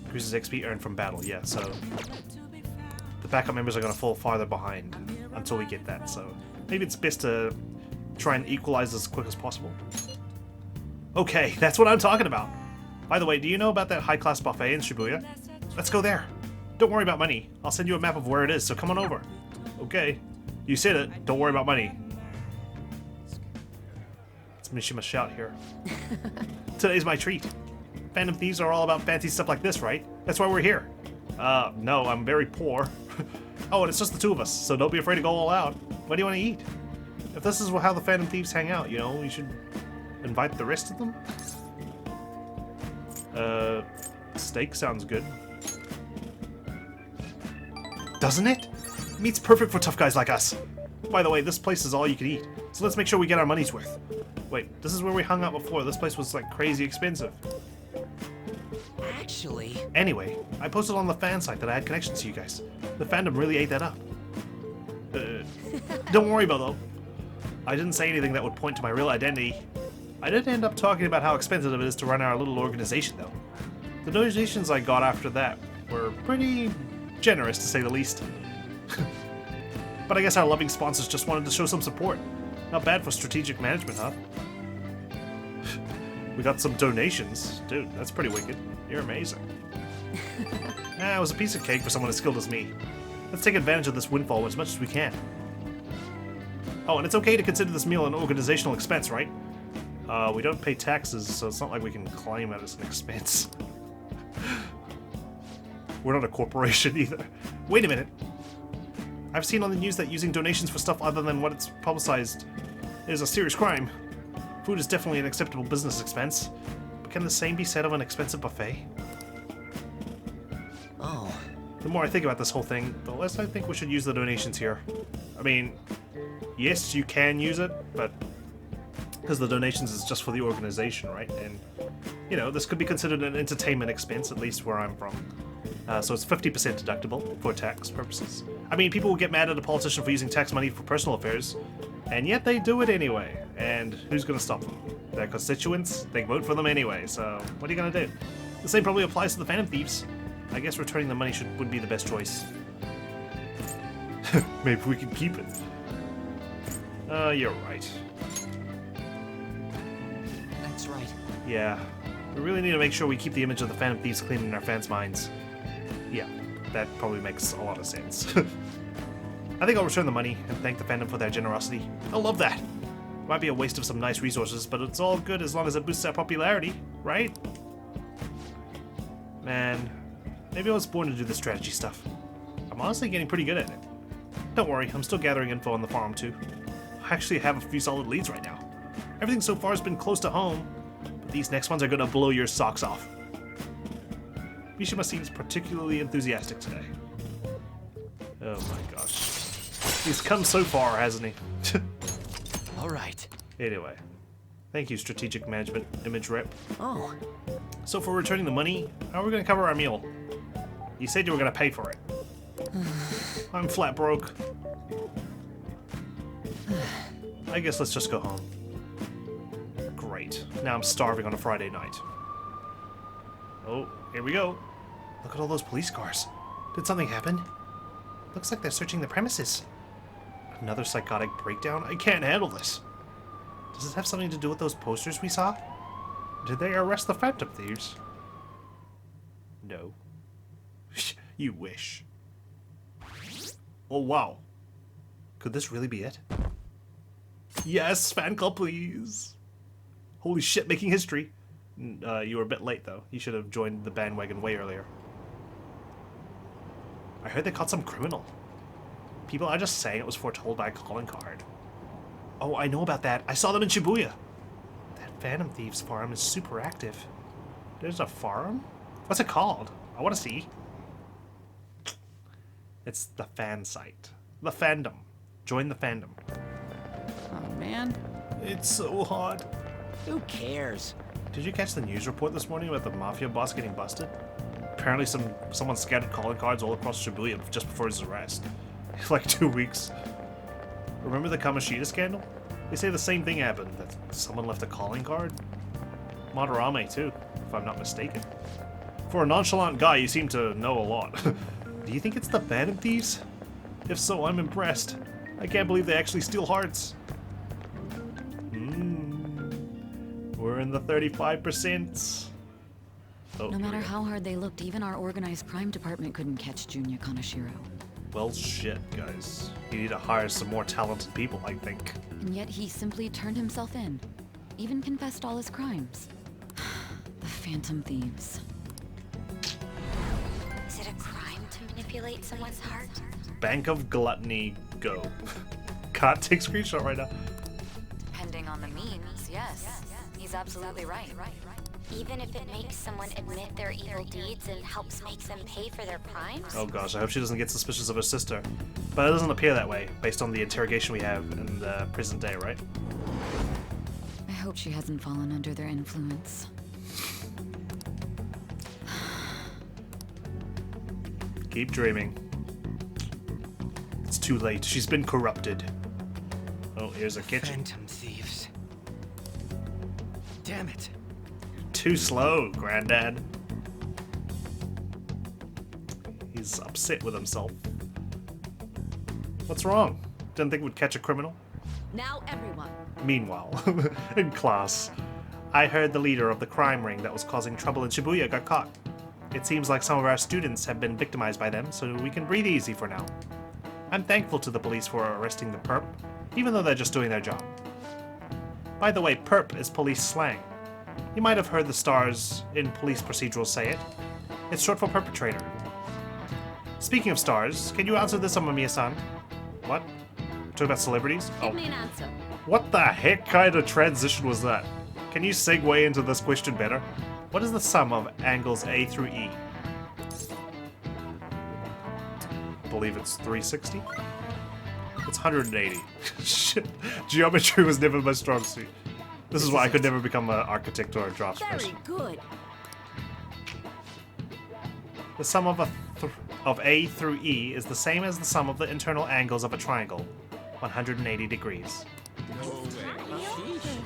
Increases XP earned from battle, yeah, so the backup members are going to fall farther behind until we get that, so maybe it's best to try and equalize as quick as possible. Okay, that's what I'm talking about. By the way, do you know about that high-class buffet in Shibuya? Let's go there. Don't worry about money. I'll send you a map of where it is, so come on over. Okay. You said it. Don't worry about money. It's Mishima's shout here. Today's my treat. Phantom Thieves are all about fancy stuff like this, right? That's why we're here. No, I'm very poor. Oh, and it's just the two of us, so don't be afraid to go all out. What do you want to eat? If this is how the Phantom Thieves hang out, you know, you should invite the rest of them? Steak sounds good. Doesn't it? Meat's perfect for tough guys like us. By the way, this place is all you can eat, so let's make sure we get our money's worth. Wait, this is where we hung out before. This place was like crazy expensive. Actually... Anyway, I posted on the fan site that I had connections to you guys. The fandom really ate that up. Don't worry about though. I didn't say anything that would point to my real identity. I did end up talking about how expensive it is to run our little organization though. The donations I got after that were pretty generous to say the least. But I guess our loving sponsors just wanted to show some support. Not bad for strategic management, huh? We got some donations. Dude, that's pretty wicked. You're amazing. It was a piece of cake for someone as skilled as me. Let's take advantage of this windfall as much as we can. Oh, and it's okay to consider this meal an organizational expense, right? We don't pay taxes, so it's not like we can claim it as an expense. We're not a corporation either. Wait a minute. I've seen on the news that using donations for stuff other than what it's publicized is a serious crime. Food is definitely an acceptable business expense, but can the same be said of an expensive buffet? Oh. The more I think about this whole thing, the less I think we should use the donations here. I mean, yes, you can use it, but because the donations is just for the organization, right? And, you know, this could be considered an entertainment expense, at least where I'm from. So it's 50% deductible for tax purposes. I mean, people will get mad at a politician for using tax money for personal affairs, and yet they do it anyway. And who's going to stop them? Their constituents? They vote for them anyway, so what are you going to do? The same probably applies to the Phantom Thieves. I guess returning the money would be the best choice. Maybe we can keep it. You're right. That's right. Yeah, we really need to make sure we keep the image of the Phantom Thieves clean in our fans' minds. Yeah, that probably makes a lot of sense. I think I'll return the money and thank the fandom for their generosity. I love that! Might be a waste of some nice resources, but it's all good as long as it boosts our popularity, right? Man, maybe I was born to do the strategy stuff. I'm honestly getting pretty good at it. Don't worry, I'm still gathering info on the farm too. I actually have a few solid leads right now. Everything so far has been close to home, but these next ones are gonna blow your socks off. Mishima seems particularly enthusiastic today. Oh my gosh. He's come so far, hasn't he? All right. Anyway. Thank you, Strategic Management Image Rep. Oh. So for returning the money, how are we going to cover our meal? You said you were going to pay for it. I'm flat broke. I guess let's just go home. Great. Now I'm starving on a Friday night. Oh, here we go. Look at all those police cars. Did something happen? Looks like they're searching the premises. Another psychotic breakdown? I can't handle this. Does it have something to do with those posters we saw? Did they arrest the Phantom Thieves? No. You wish. Oh wow. Could this really be it? Yes, fan club please. Holy shit, making history. You were a bit late though. You should have joined the bandwagon way earlier. I heard they caught some criminal. People are just saying it was foretold by a calling card. Oh, I know about that. I saw them in Shibuya. That Phantom Thieves farm is super active. There's a farm? What's it called? I want to see. It's the fan site. The fandom. Join the fandom. Oh, man. It's so hot. Who cares? Did you catch the news report this morning about the mafia boss getting busted? Apparently someone scattered calling cards all across Shibuya just before his arrest. Like 2 weeks. Remember the Kamishita scandal? They say the same thing happened, that someone left a calling card. Madarame too, if I'm not mistaken. For a nonchalant guy, you seem to know a lot. Do you think it's the Phantom Thieves? If so, I'm impressed. I can't believe they actually steal hearts. We're in the 35%. Oh, No matter how hard they looked, even our organized crime department couldn't catch Junya Kaneshiro. Well, shit, guys. You need to hire some more talented people, I think. And yet he simply turned himself in. Even confessed all his crimes. The Phantom Thieves. Is it a crime to manipulate someone's heart? Bank of Gluttony, go. Can't take screenshot right now. Depending on the means, yes. He's absolutely right. Even if it makes someone admit their evil deeds and helps make them pay for their crimes? Oh gosh, I hope she doesn't get suspicious of her sister. But it doesn't appear that way, based on the interrogation we have in the present day, right? I hope she hasn't fallen under their influence. Keep dreaming. It's too late. She's been corrupted. Oh, here's a kitchen. Phantom Thieves. Damn it. Too slow, Granddad. He's upset with himself. What's wrong? Didn't think we'd catch a criminal? Now everyone. Meanwhile, in class, I heard the leader of the crime ring that was causing trouble in Shibuya got caught. It seems like some of our students have been victimized by them, so we can breathe easy for now. I'm thankful to the police for arresting the perp, even though they're just doing their job. By the way, perp is police slang. You might have heard the stars in police procedurals say it. It's short for perpetrator. Speaking of stars, can you answer this, Amamiya-san? What? Talking about celebrities? Give me an answer. What the heck kind of transition was that? Can you segue into this question better? What is the sum of angles A through E? I believe it's 360? It's 180. Shit. Geometry was never my strong suit. This is why I could never become an architect or a draftsperson. Very good. The sum of A through E is the same as the sum of the internal angles of a triangle, 180 degrees.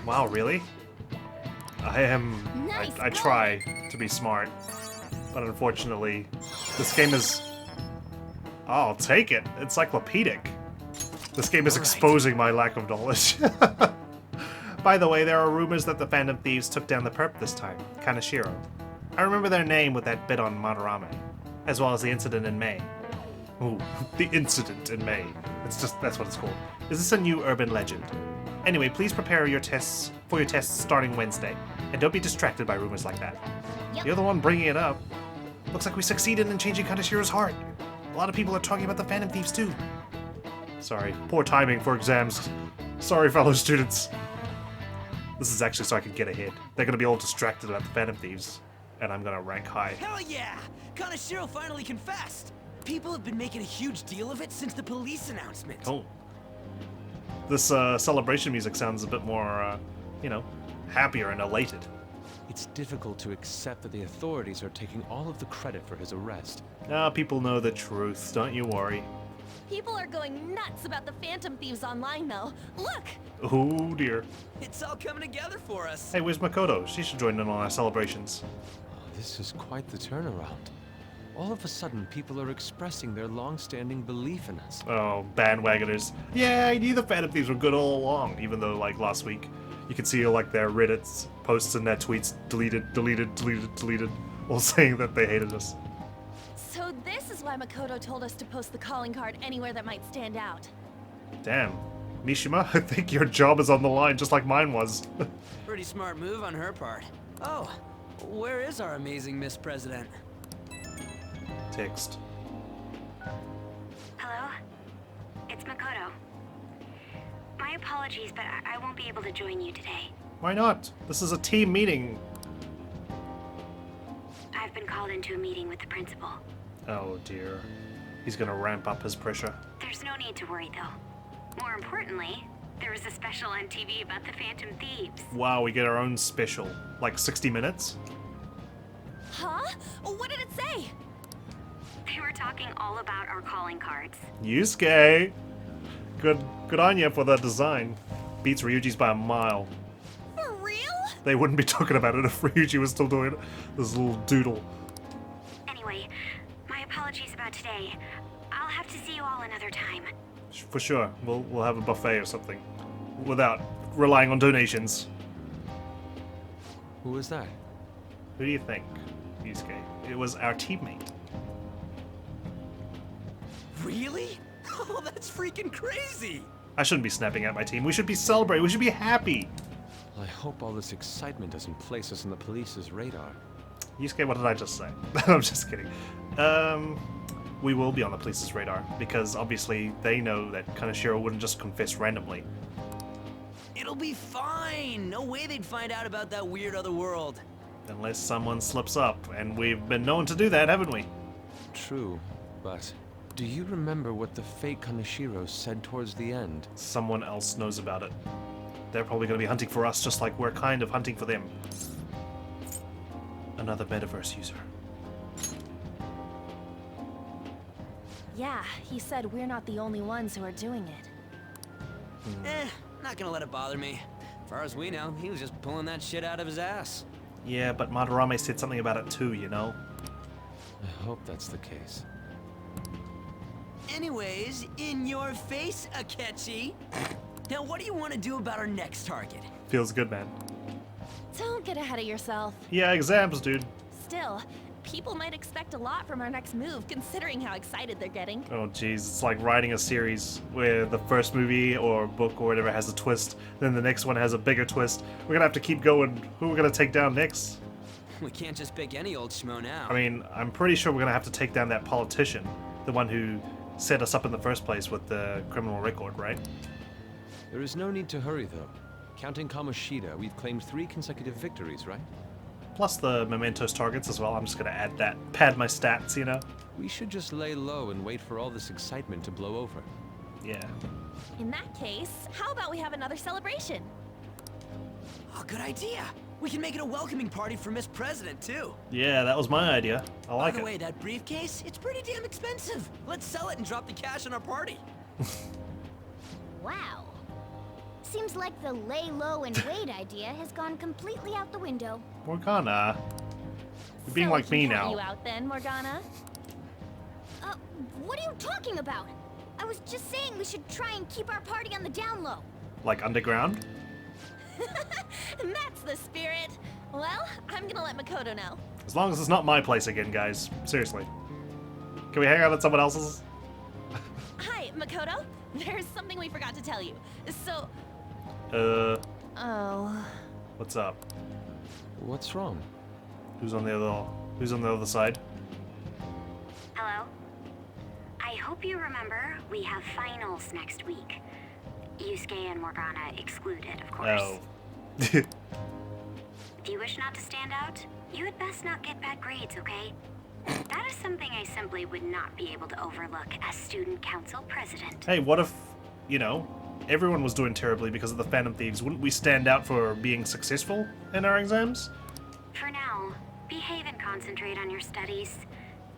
Wow, really? I try to be smart, but unfortunately, this game is... Oh, I'll take it. Encyclopedic. This game is exposing my lack of knowledge. By the way, there are rumors that the Phantom Thieves took down the perp this time, Kaneshiro. I remember their name with that bit on Madarame, as well as the incident in May. Ooh, the incident in May. That's what it's called. Is this a new urban legend? Anyway, please prepare your tests starting Wednesday, and don't be distracted by rumors like that. Yep. You're the one bringing it up. Looks like we succeeded in changing Kaneshiro's heart. A lot of people are talking about the Phantom Thieves too. Sorry, poor timing for exams. Sorry, fellow students. This is actually so I can get ahead. They're gonna be all distracted about the Phantom Thieves, and I'm gonna rank high. Hell yeah! Kaneshiro finally confessed! People have been making a huge deal of it since the police announcement. Oh. This celebration music sounds a bit more, happier and elated. It's difficult to accept that the authorities are taking all of the credit for his arrest. Now people know the truth, don't you worry. People are going nuts about the Phantom Thieves online, though. Look! Oh dear. It's all coming together for us. Hey, where's Makoto? She should join in on our celebrations. Oh, this is quite the turnaround. All of a sudden, people are expressing their long-standing belief in us. Oh, bandwagoners. Yeah, I knew the Phantom Thieves were good all along, even though, like, last week, you could see, like, their Reddit posts and their tweets deleted, all saying that they hated us. So this is why Makoto told us to post the calling card anywhere that might stand out. Damn. Mishima, I think your job is on the line, just like mine was. Pretty smart move on her part. Oh, where is our amazing Miss President? Text. Hello? It's Makoto. My apologies, but I won't be able to join you today. Why not? This is a team meeting. I've been called into a meeting with the principal. Oh dear. He's gonna ramp up his pressure. There's no need to worry, though. More importantly, there was a special on TV about the Phantom Thieves. Wow, we get our own special. Like 60 minutes? Huh? What did it say? They were talking all about our calling cards. Yusuke! Good on you for that design. Beats Ryuji's by a mile. For real? They wouldn't be talking about it if Ryuji was still doing this little doodle. Anyway, my apologies about today. I'll have to see you all another time. For sure. We'll have a buffet or something. Without relying on donations. Who was that? Who do you think, Yusuke? It was our teammate. Really? Oh, that's freaking crazy! I shouldn't be snapping at my team. We should be celebrating. We should be happy. I hope all this excitement doesn't place us on the police's radar. Yusuke, what did I just say? I'm just kidding. We will be on the police's radar, because obviously they know that Kaneshiro wouldn't just confess randomly. It'll be fine! No way they'd find out about that weird other world. Unless someone slips up, and we've been known to do that, haven't we? True, but do you remember what the fake Kaneshiro said towards the end? Someone else knows about it. They're probably going to be hunting for us, just like we're kind of hunting for them. Another Metaverse user. Yeah, he said we're not the only ones who are doing it. Not gonna let it bother me. As far as we know, he was just pulling that shit out of his ass. Yeah, but Madarame said something about it too, you know? I hope that's the case. Anyways, in your face, Akechi. Now, what do you want to do about our next target? Feels good, man. Don't get ahead of yourself. Yeah, exams, dude. Still, people might expect a lot from our next move, considering how excited they're getting. Oh jeez, it's like writing a series where the first movie or book or whatever has a twist, then the next one has a bigger twist. We're gonna have to keep going. Who are we gonna take down next? We can't just pick any old schmo now. I mean, I'm pretty sure we're gonna have to take down that politician, the one who set us up in the first place with the criminal record, right? There is no need to hurry, though. Counting Kamoshida, we've claimed 3 consecutive victories, right? Plus the Mementos targets as well. I'm just gonna add that, pad my stats, you know? We should just lay low and wait for all this excitement to blow over. Yeah. In that case, how about we have another celebration? Oh, good idea. We can make it a welcoming party for Miss President, too. Yeah, that was my idea. I like By the it. way, that briefcase, it's pretty damn expensive. Let's sell it and drop the cash on our party. Wow. Seems like the lay low and wait idea has gone completely out the window. Morgana. You're being So like we me can count now. you out then, Morgana? What are you talking about? I was just saying we should try and keep our party on the down low. Like underground? That's the spirit. Well, I'm gonna let Makoto know. As long as it's not my place again, guys. Seriously. Can we hang out at someone else's? Hi, Makoto. There's something we forgot to tell you. So... Oh... What's up? What's wrong? Who's on the other side? Hello? I hope you remember we have finals next week. Yusuke and Morgana excluded, of course. Oh. If you wish not to stand out, you had best not get bad grades, okay? That is something I simply would not be able to overlook as student council president. Hey, what if, you know, everyone was doing terribly because of the Phantom Thieves? Wouldn't we stand out for being successful in our exams? For now, behave and concentrate on your studies.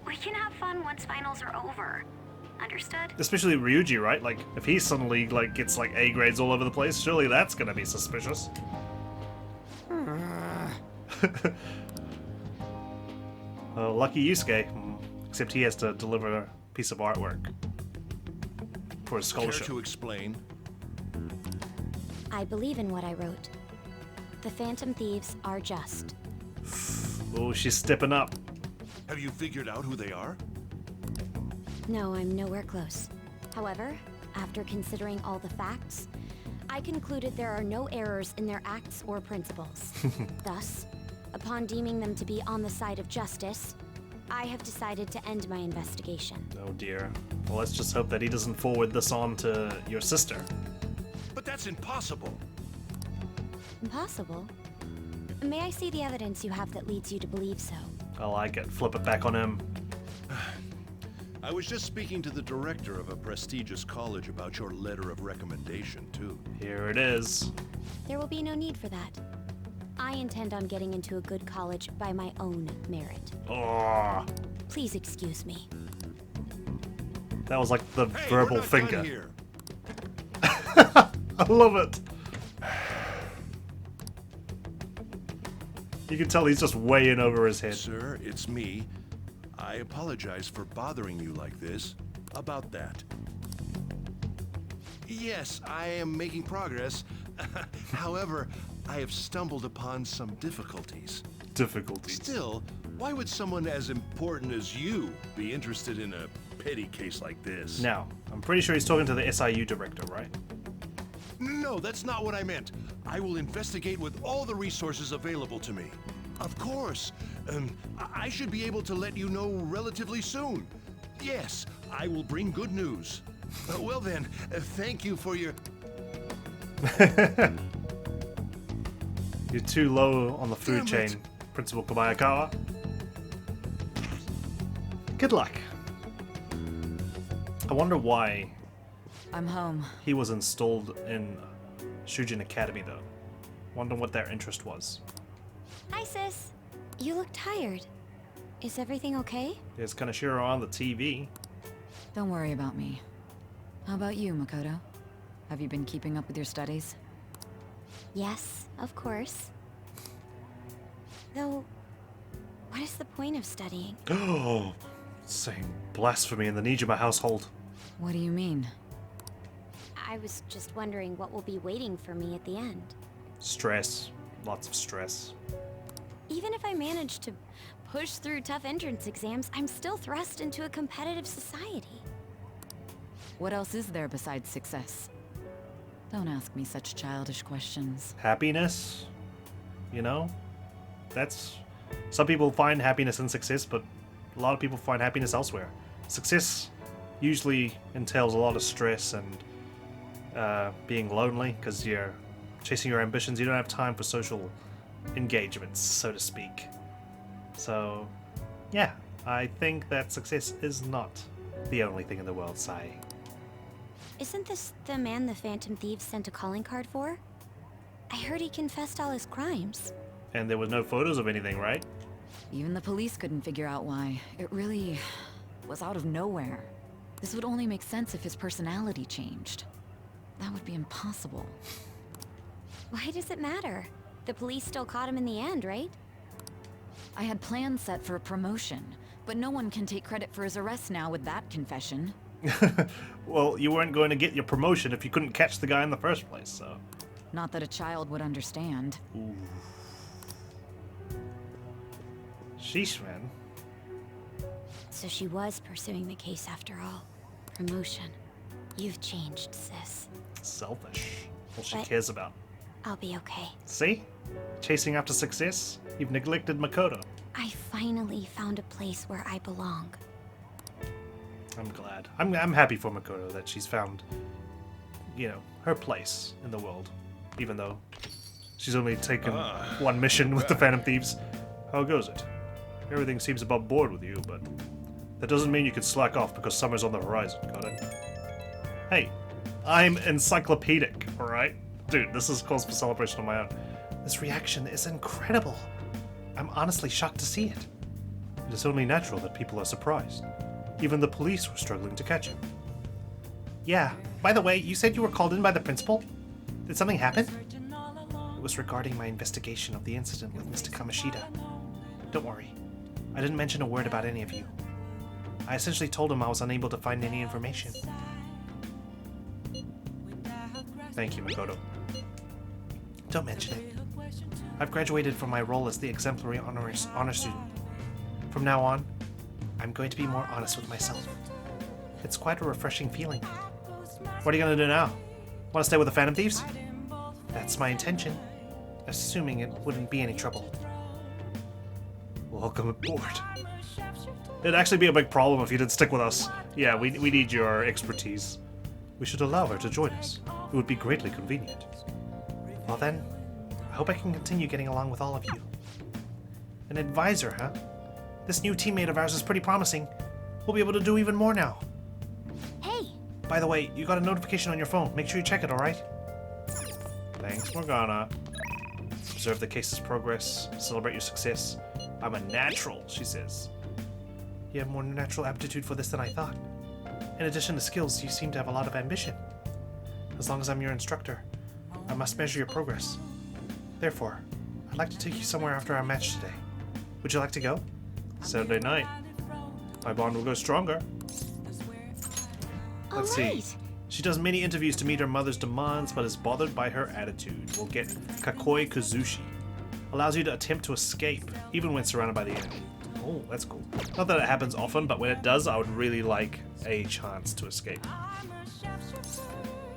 We can have fun once finals are over. Understood? Especially Ryuji, right? Like, if he suddenly, like, gets, like, A grades all over the place, surely that's gonna be suspicious. Lucky Yusuke. Except he has to deliver a piece of artwork for his Care scholarship. to explain? I believe in what I wrote. The Phantom Thieves are just. Oh, she's stepping up. Have you figured out who they are? No, I'm nowhere close. However, after considering all the facts, I concluded there are no errors in their acts or principles. Thus, upon deeming them to be on the side of justice, I have decided to end my investigation. Oh dear. Well, let's just hope that he doesn't forward this on to your sister. But that's impossible. Impossible? May I see the evidence you have that leads you to believe so? I like it. Flip it back on him. I was just speaking to the director of a prestigious college about your letter of recommendation, too. Here it is. There will be no need for that. I intend on getting into a good college by my own merit. Oh, Please excuse me. that was like the Hey, verbal we're not finger. done here. I love it. You can tell he's just way in over his head. Sir, it's me. I apologize for bothering you like this. About that. Yes, I am making progress. However, I have stumbled upon some difficulties. Difficulties. Still, why would someone as important as you be interested in a petty case like this? Now, I'm pretty sure he's talking to the SIU director, right? No, that's not what I meant. I will investigate with all the resources available to me. Of course. I should be able to let you know relatively soon. Yes, I will bring good news. Well then, thank you for your... You're too low on the food Damn it. chain, Principal Kobayakawa. Good luck. I wonder why I'm home. he was installed in Shujin Academy, though. Wonder what their interest was. Hi, sis. You look tired. Is everything okay? There's Kaneshiro on the TV. Don't worry about me. How about you, Makoto? Have you been keeping up with your studies? Yes, of course. Though, what is the point of studying? Oh, saying blasphemy in the Niijima household. What do you mean? I was just wondering what will be waiting for me at the end. Stress. Lots of stress. Even if I manage to push through tough entrance exams, I'm still thrust into a competitive society. What else is there besides success? Don't ask me such childish questions. Happiness? You know? That's... Some people find happiness in success, but a lot of people find happiness elsewhere. Success usually entails a lot of stress and being lonely because you're chasing your ambitions. You don't have time for social engagements, so to speak. So, yeah, I think that success is not the only thing in the world, Sae. Isn't this the man the Phantom Thieves sent a calling card for? I heard he confessed all his crimes. And there was no photos of anything, right? Even the police couldn't figure out why. It really was out of nowhere. This would only make sense if his personality changed. That would be impossible. Why does it matter? The police still caught him in the end, right? I had plans set for a promotion, but no one can take credit for his arrest now with that confession. Well, you weren't going to get your promotion if you couldn't catch the guy in the first place, so... Not that a child would understand. Ooh. Sheesh, man. So she was pursuing the case after all. Promotion. You've changed, sis. Selfish. All she But- cares about. I'll be okay. See? Chasing after success? You've neglected Makoto. I finally found a place where I belong. I'm glad. I'm happy for Makoto that she's found, you know, her place in the world. Even though she's only taken one mission with the Phantom Thieves. How goes it? Everything seems above board with you, but that doesn't mean you can slack off because summer's on the horizon, got it? Hey, I'm encyclopedic, alright? Dude, this is cause for celebration on my own. This reaction is incredible. I'm honestly shocked to see it. It is only natural that people are surprised. Even the police were struggling to catch him. Yeah, by the way, you said you were called in by the principal? Did something happen? It was regarding my investigation of the incident with Mr. Kamishita. Don't worry, I didn't mention a word about any of you. I essentially told him I was unable to find any information. Thank you, Makoto. Don't mention it. I've graduated from my role as the exemplary honor student. From now on, I'm going to be more honest with myself. It's quite a refreshing feeling. What are you going to do now? Want to stay with the Phantom Thieves? That's my intention, assuming it wouldn't be any trouble. Welcome aboard. It'd actually be a big problem if you did stick with us. Yeah, we need your expertise. We should allow her to join us. It would be greatly convenient. Well then, I hope I can continue getting along with all of you. An advisor, huh? This new teammate of ours is pretty promising. We'll be able to do even more now. Hey! By the way, you got a notification on your phone. Make sure you check it, alright? Thanks, Morgana. Observe the case's progress. Celebrate your success. I'm a natural, she says. You have more natural aptitude for this than I thought. In addition to skills, you seem to have a lot of ambition. As long as I'm your instructor, I must measure your progress. Therefore, I'd like to take you somewhere after our match today. Would you like to go? Saturday night. My bond will go stronger. Let's see. She does many interviews to meet her mother's demands, but is bothered by her attitude. We'll get Kakoi Kazushi. Allows you to attempt to escape, even when surrounded by the enemy. Oh, that's cool. Not that it happens often, but when it does, I would really like a chance to escape.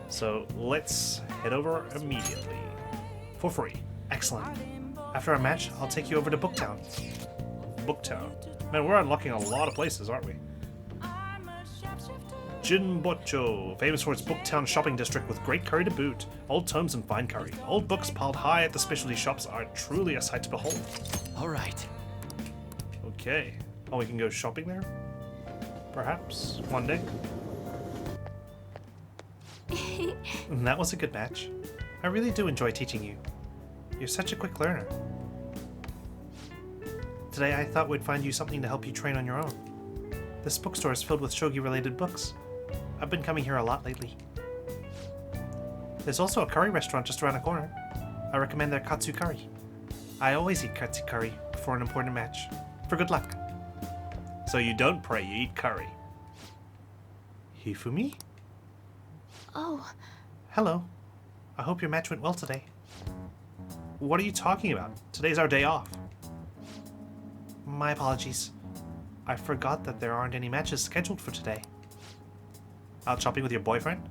So let's head over immediately. For free. Excellent. After our match, I'll take you over to Booktown. Booktown. Man, we're unlocking a lot of places, aren't we? Jinbocho, famous for its Booktown shopping district with great curry to boot, old tomes and fine curry. Old books piled high at the specialty shops are truly a sight to behold. All right. Okay. Oh, we can go shopping there? Perhaps. One day. That was a good match. I really do enjoy teaching you. You're such a quick learner. Today I thought we'd find you something to help you train on your own. This bookstore is filled with shogi-related books. I've been coming here a lot lately. There's also a curry restaurant just around the corner. I recommend their katsu curry. I always eat katsu curry before an important match, for good luck. So you don't pray, you eat curry. Hifumi? Oh, Hello. I hope your match went well today. What are you talking about? Today's our day off. My apologies. I forgot that there aren't any matches scheduled for today. Out shopping with your boyfriend?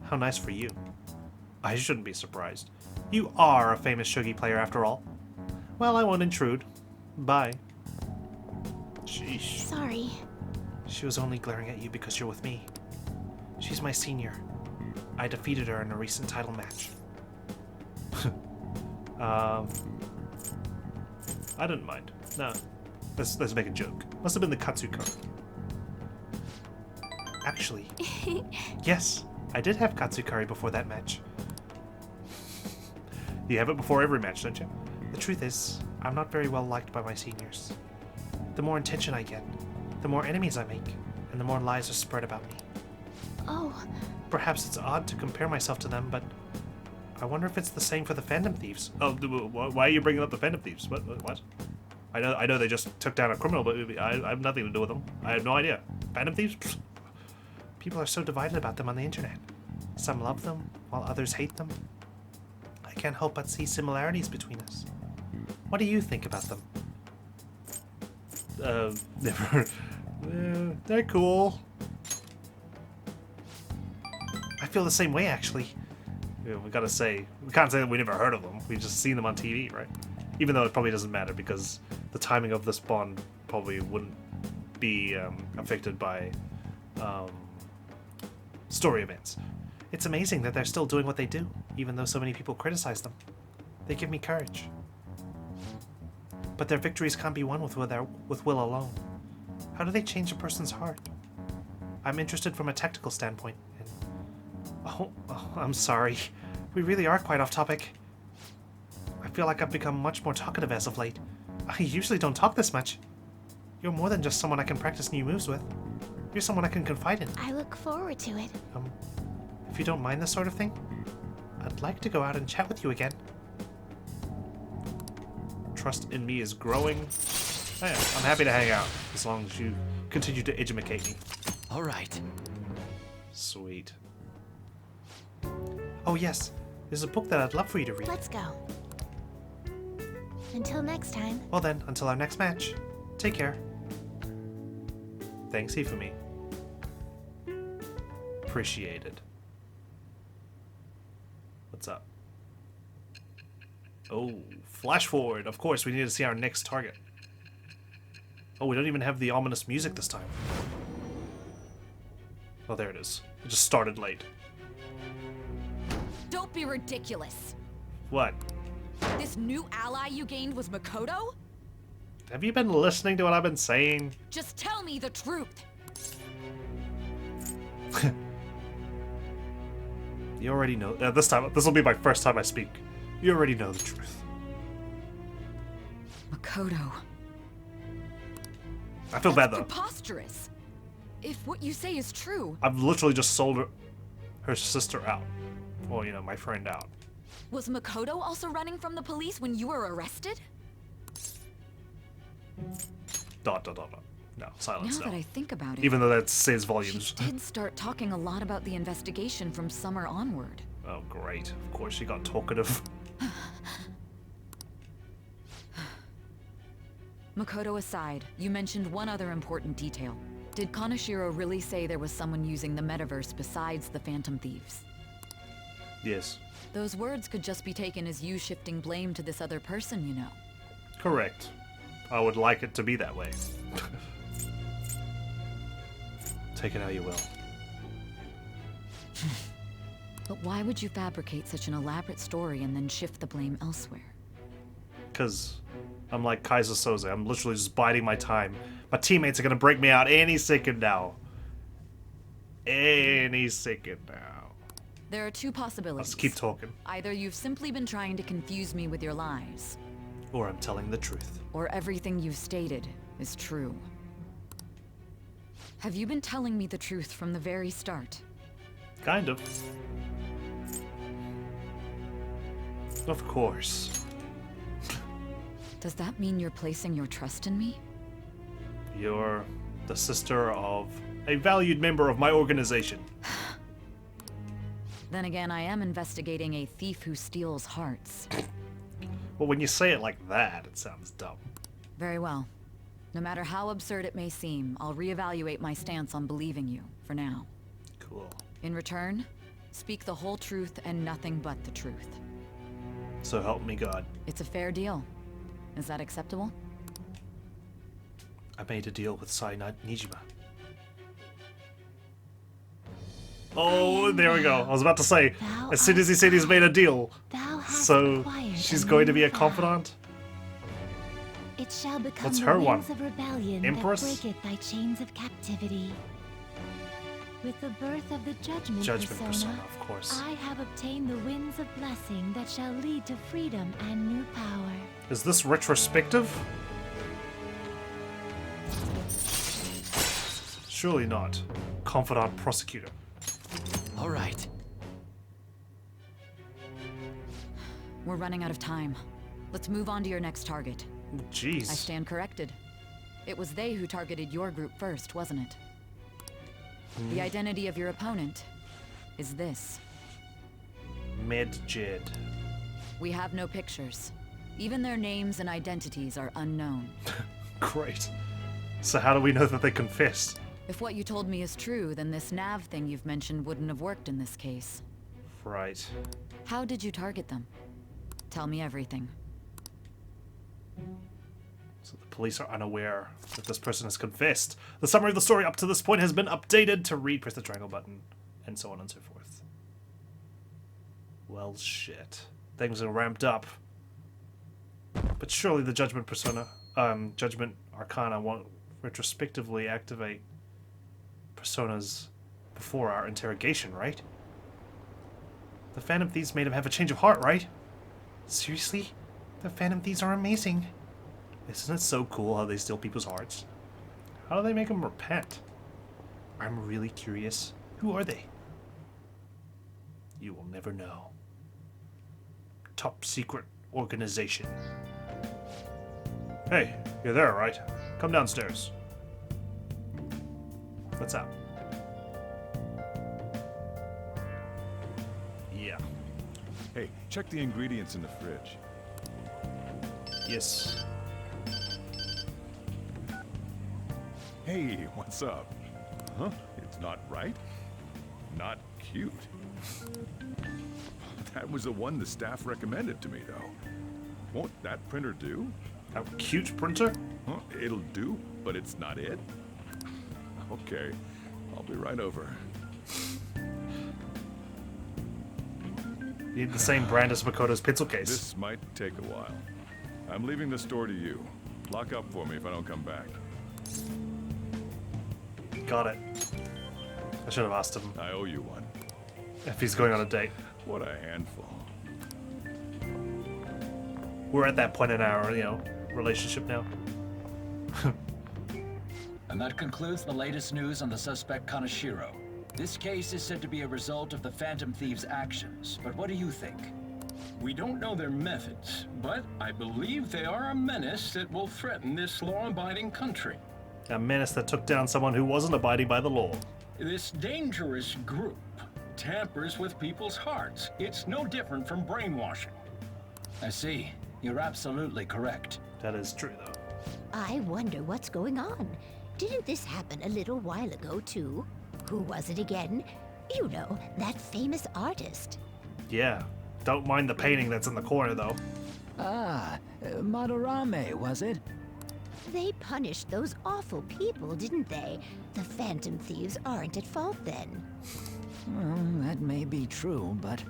How nice for you. I shouldn't be surprised. You are a famous shogi player after all. Well, I won't intrude. Bye. Sheesh. sorry. She was only glaring at you because you're with me. She's my senior. I defeated her in a recent title match. I didn't mind. No. Let's make a joke. Must have been the Katsuko. Actually, yes, I did have Katsukari before that match. You have it before every match, don't you? The truth is, I'm not very well liked by my seniors. The more attention I get, the more enemies I make, and the more lies are spread about me. Oh, Perhaps it's odd to compare myself to them, but I wonder if it's the same for the Phantom Thieves. Oh, why are you bringing up the Phantom Thieves? What? I know they just took down a criminal, but I have nothing to do with them. I have no idea. Phantom Thieves? Pfft. People are so divided about them on the internet. Some love them, while others hate them. I can't help but see similarities between us. What do you think about them? They're cool. I feel the same way, actually. We can't say that we never heard of them. We've just seen them on TV, right? Even though it probably doesn't matter because the timing of this bond probably wouldn't be affected by story events. It's amazing that they're still doing what they do, even though so many people criticize them. They give me courage. But their victories can't be won with will alone. How do they change a person's heart? I'm interested from a technical standpoint. And oh, I'm sorry. We really are quite off topic. I feel like I've become much more talkative as of late. I usually don't talk this much. You're more than just someone I can practice new moves with. You're someone I can confide in. I look forward to it. If you don't mind this sort of thing, I'd like to go out and chat with you again. Trust in me is growing. Hey, I'm happy to hang out, as long as you continue to educate me. All right. Sweet. Oh yes, there's a book that I'd love for you to read. Let's go. Until next time. Well then, until our next match. Take care. Thanks, Hifumi. Appreciated. What's up? Oh, flash forward. Of course, we need to see our next target. Oh, we don't even have the ominous music this time. Oh, there it is. It just started late. Don't be ridiculous. What? This new ally you gained was Makoto? Have you been listening to what I've been saying? Just tell me the truth. You already know. This will be my first time I speak. You already know the truth. Makoto. I feel bad That's though. preposterous. If what you say is true, I've literally just sold her sister out. Well, you know, my friend out. was Makoto also running from the police when you were arrested? Dot. No, silence. Now No. that I think about it, Even though that says she volumes. did start talking a lot about the investigation from summer onward. Oh, great. Of course she got talkative. Makoto aside, you mentioned one other important detail. Did Kaneshiro really say there was someone using the metaverse besides the Phantom Thieves? Yes. Those words could just be taken as you shifting blame to this other person, you know. Correct. I would like it to be that way. Take it how you will. But why would you fabricate such an elaborate story and then shift the blame elsewhere? Because I'm like Kaiser Soze. I'm literally just biding my time. My teammates are going to break me out any second now. Any second now. There are two possibilities. Let's keep talking. Either you've simply been trying to confuse me with your lies, Or I'm telling the truth. or everything you've stated is true. Have you been telling me the truth from the very start? Kind of. Of course. Does that mean you're placing your trust in me? You're the sister of a valued member of my organization. Then again, I am investigating a thief who steals hearts. Well, when you say it like that, it sounds dumb. Very well. No matter how absurd it may seem, I'll reevaluate my stance on believing you, for now. Cool. In return, speak the whole truth and nothing but the truth. So help me God. It's a fair deal. Is that acceptable? I made a deal with Sae Niijima. Oh, there we go. I was about to say, as soon as he said he's made a deal, so she's going to be a confidant? It shall become What's the her one? wings of rebellion Empress? that breaketh thy chains of captivity. With the birth of the judgment Persona, of course. I have obtained the winds of blessing that shall lead to freedom and new power. Is this retrospective? Surely not. Confidant prosecutor. All right. We're running out of time. Let's move on to your next target. Jeez. I stand corrected. It was they who targeted your group first, wasn't it? The identity of your opponent is this. Medjed. We have no pictures. Even their names and identities are unknown. Great. So how do we know that they confessed? If what you told me is true, then this nav thing you've mentioned wouldn't have worked in this case. Right. How did you target them? Tell me everything. So the police are unaware that this person has confessed. The summary of the story up to this point has been updated. To read, press the triangle button, and so on and so forth. Well, shit. Things are ramped up. But surely the Judgment Judgment Arcana won't retrospectively activate personas before our interrogation, right? The Phantom Thieves made him have a change of heart, right? Seriously? The Phantom Thieves are amazing. Isn't it so cool how they steal people's hearts? How do they make them repent? I'm really curious. Who are they? You will never know. Top secret organization. Hey, you're there, right? Come downstairs. What's up? Yeah. Hey, check the ingredients in the fridge. Yes. Hey, what's up? Huh? It's not right? Not cute. That was the one the staff recommended to me, though. Won't that printer do? A cute printer? Huh? It'll do, but it's not it? Okay, I'll be right over. You need the same brand as Makoto's pencil case. This might take a while. I'm leaving the store to you. Lock up for me if I don't come back. Got it. I should have asked him I owe you one. if he's going on a date. What a handful. We're at that point in our, relationship now. And that concludes the latest news on the suspect Kaneshiro. This case is said to be a result of the Phantom Thieves' actions, but what do you think? We don't know their methods, but I believe they are a menace that will threaten this law-abiding country. A menace that took down someone who wasn't abiding by the law. This dangerous group tampers with people's hearts. It's no different from brainwashing. I see. You're absolutely correct. That is true, though. I wonder what's going on. Didn't this happen a little while ago, too? Who was it again? You know, that famous artist. Yeah. Don't mind the painting that's in the corner, though. Madarame, was it? They punished those awful people, didn't they? The Phantom Thieves aren't at fault then. Well, that may be true, but...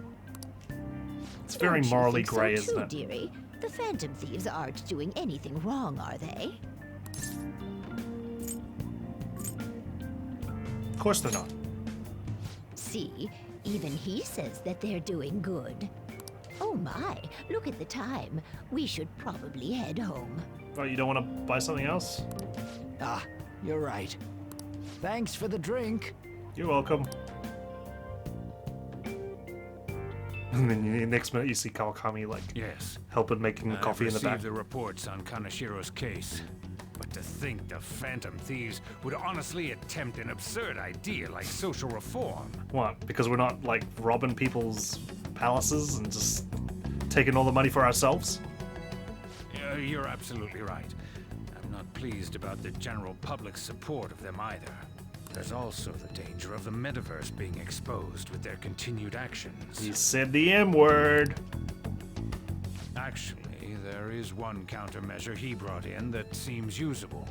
It's very Don't you morally think grey, so isn't too, it? Dearie? The Phantom Thieves aren't doing anything wrong, are they? Of course they're not. See, even he says that they're doing good. Oh my, look at the time. We should probably head home. Oh, you don't want to buy something else? Ah, you're right. Thanks for the drink. You're welcome. And then next minute you see Kawakami like helping making the coffee in the back. I've received the reports on Kanashiro's case. But to think the Phantom Thieves would honestly attempt an absurd idea like social reform. What? Because we're not like robbing people's palaces and just taking all the money for ourselves? You're absolutely right. I'm not pleased about the general public's support of them either. There's also the danger of the Metaverse being exposed with their continued actions. He said the M word. Actually, there is one countermeasure he brought in that seems usable.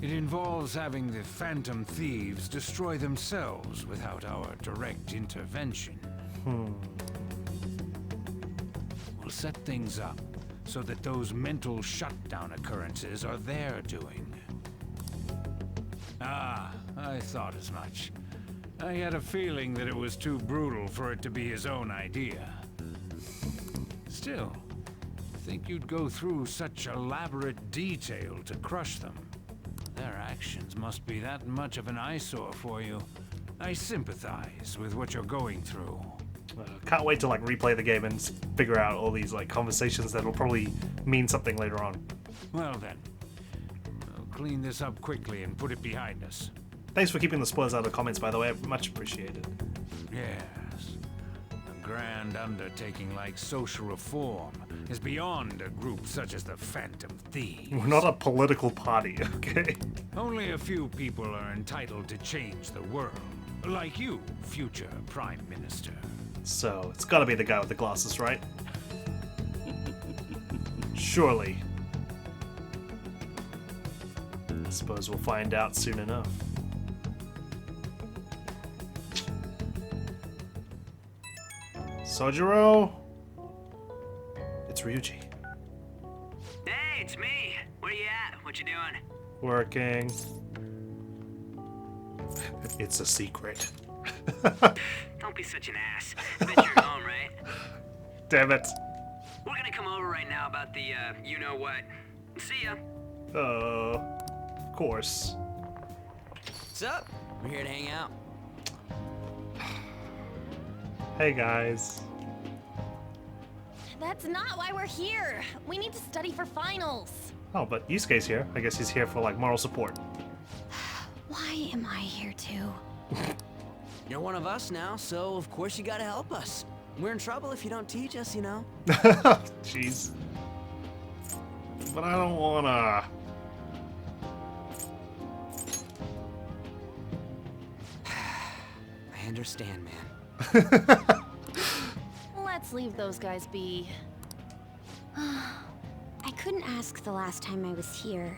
It involves having the Phantom Thieves destroy themselves without our direct intervention. We'll set things up so that those mental shutdown occurrences are their doing. Ah, I thought as much. I had a feeling that it was too brutal for it to be his own idea. Still, I think you'd go through such elaborate detail to crush them. Their actions must be that much of an eyesore for you. I sympathize with what you're going through. Can't wait to like replay the game and figure out all these like conversations that will probably mean something later on. Well then, I'll clean this up quickly and put it behind us. Thanks for keeping the spoilers out of the comments, by the way. Much appreciated. Yes. A grand undertaking like social reform is beyond a group such as the Phantom Thieves. We're not a political party, okay? Only a few people are entitled to change the world. Like you, future Prime Minister. So, it's gotta be the guy with the glasses, right? Surely. I suppose we'll find out soon enough. Sojiro? It's Ryuji. Hey, it's me. Where you at? What you doing? Working. It's a secret. Don't be such an ass. I bet you're home, right? Damn it. We're gonna come over right now about the, you-know-what. See ya. Of course. What's up? We're here to hang out. Hey, guys. That's not why we're here. We need to study for finals. Oh, but Yusuke's here. I guess he's here for, like, moral support. Why am I here too? You're one of us now, so of course you gotta help us. We're in trouble if you don't teach us, you know? Jeez. But I don't wanna... I understand, man. Let's leave those guys be. I couldn't ask the last time I was here,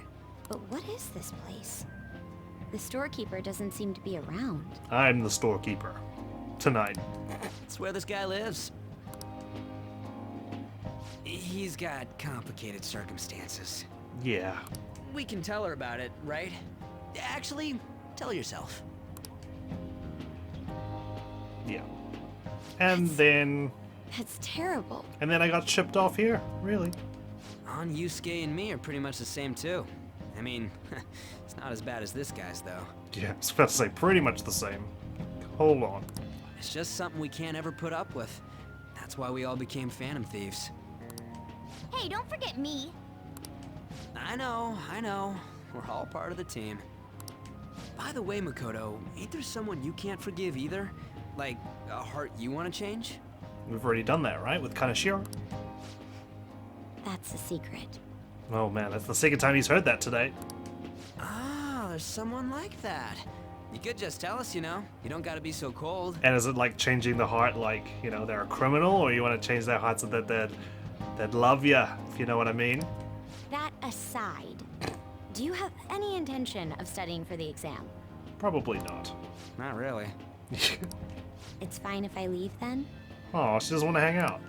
but what is this place? The storekeeper doesn't seem to be around. I'm the storekeeper. Tonight. It's where this guy lives. He's got complicated circumstances. Yeah. We can tell her about it, right? Actually, tell yourself. Yeah. And then... That's terrible. And then I got shipped off here, really. On Yusuke and me are pretty much the same too. I mean, it's not as bad as this guy's though. Yeah, I was about to say pretty much the same. Hold on. It's just something we can't ever put up with. That's why we all became Phantom Thieves. Hey, don't forget me. I know. We're all part of the team. By the way, Makoto, ain't there someone you can't forgive either? Like, a heart you want to change? We've already done that, right? With Kaneshiro? That's a secret. Oh man, that's the second time he's heard that today. Ah, there's someone like that. You could just tell us, you know. You don't gotta be so cold. And is it like changing the heart like, you know, they're a criminal? Or you want to change their heart so that they'd love you, if you know what I mean? That aside, do you have any intention of studying for the exam? Probably not. Not really. It's fine if I leave then? Oh, she doesn't want to hang out.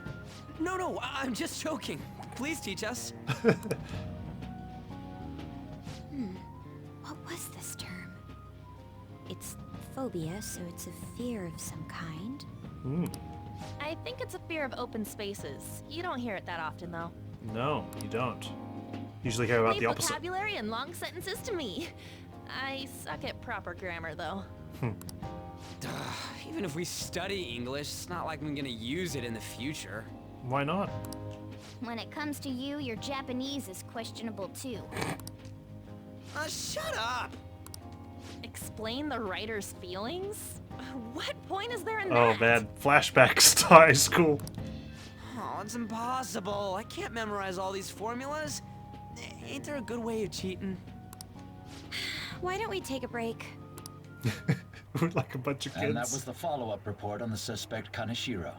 No, I'm just joking. Please teach us. What was this term? It's phobia, so it's a fear of some kind. I think it's a fear of open spaces. You don't hear it that often, though. No, you don't. Usually hear about Leave the opposite. vocabulary and long sentences to me. I suck at proper grammar, though. Even if we study English, it's not like I'm gonna use it in the future. Why not? When it comes to you, your Japanese is questionable too. Shut up! Explain the writer's feelings? What point is there in Oh that? man, flashbacks to high school. Oh, it's impossible. I can't memorize all these formulas. Ain't there a good way of cheating? Why don't we take a break? We're like a bunch of kids. And that was the follow-up report on the suspect Kaneshiro.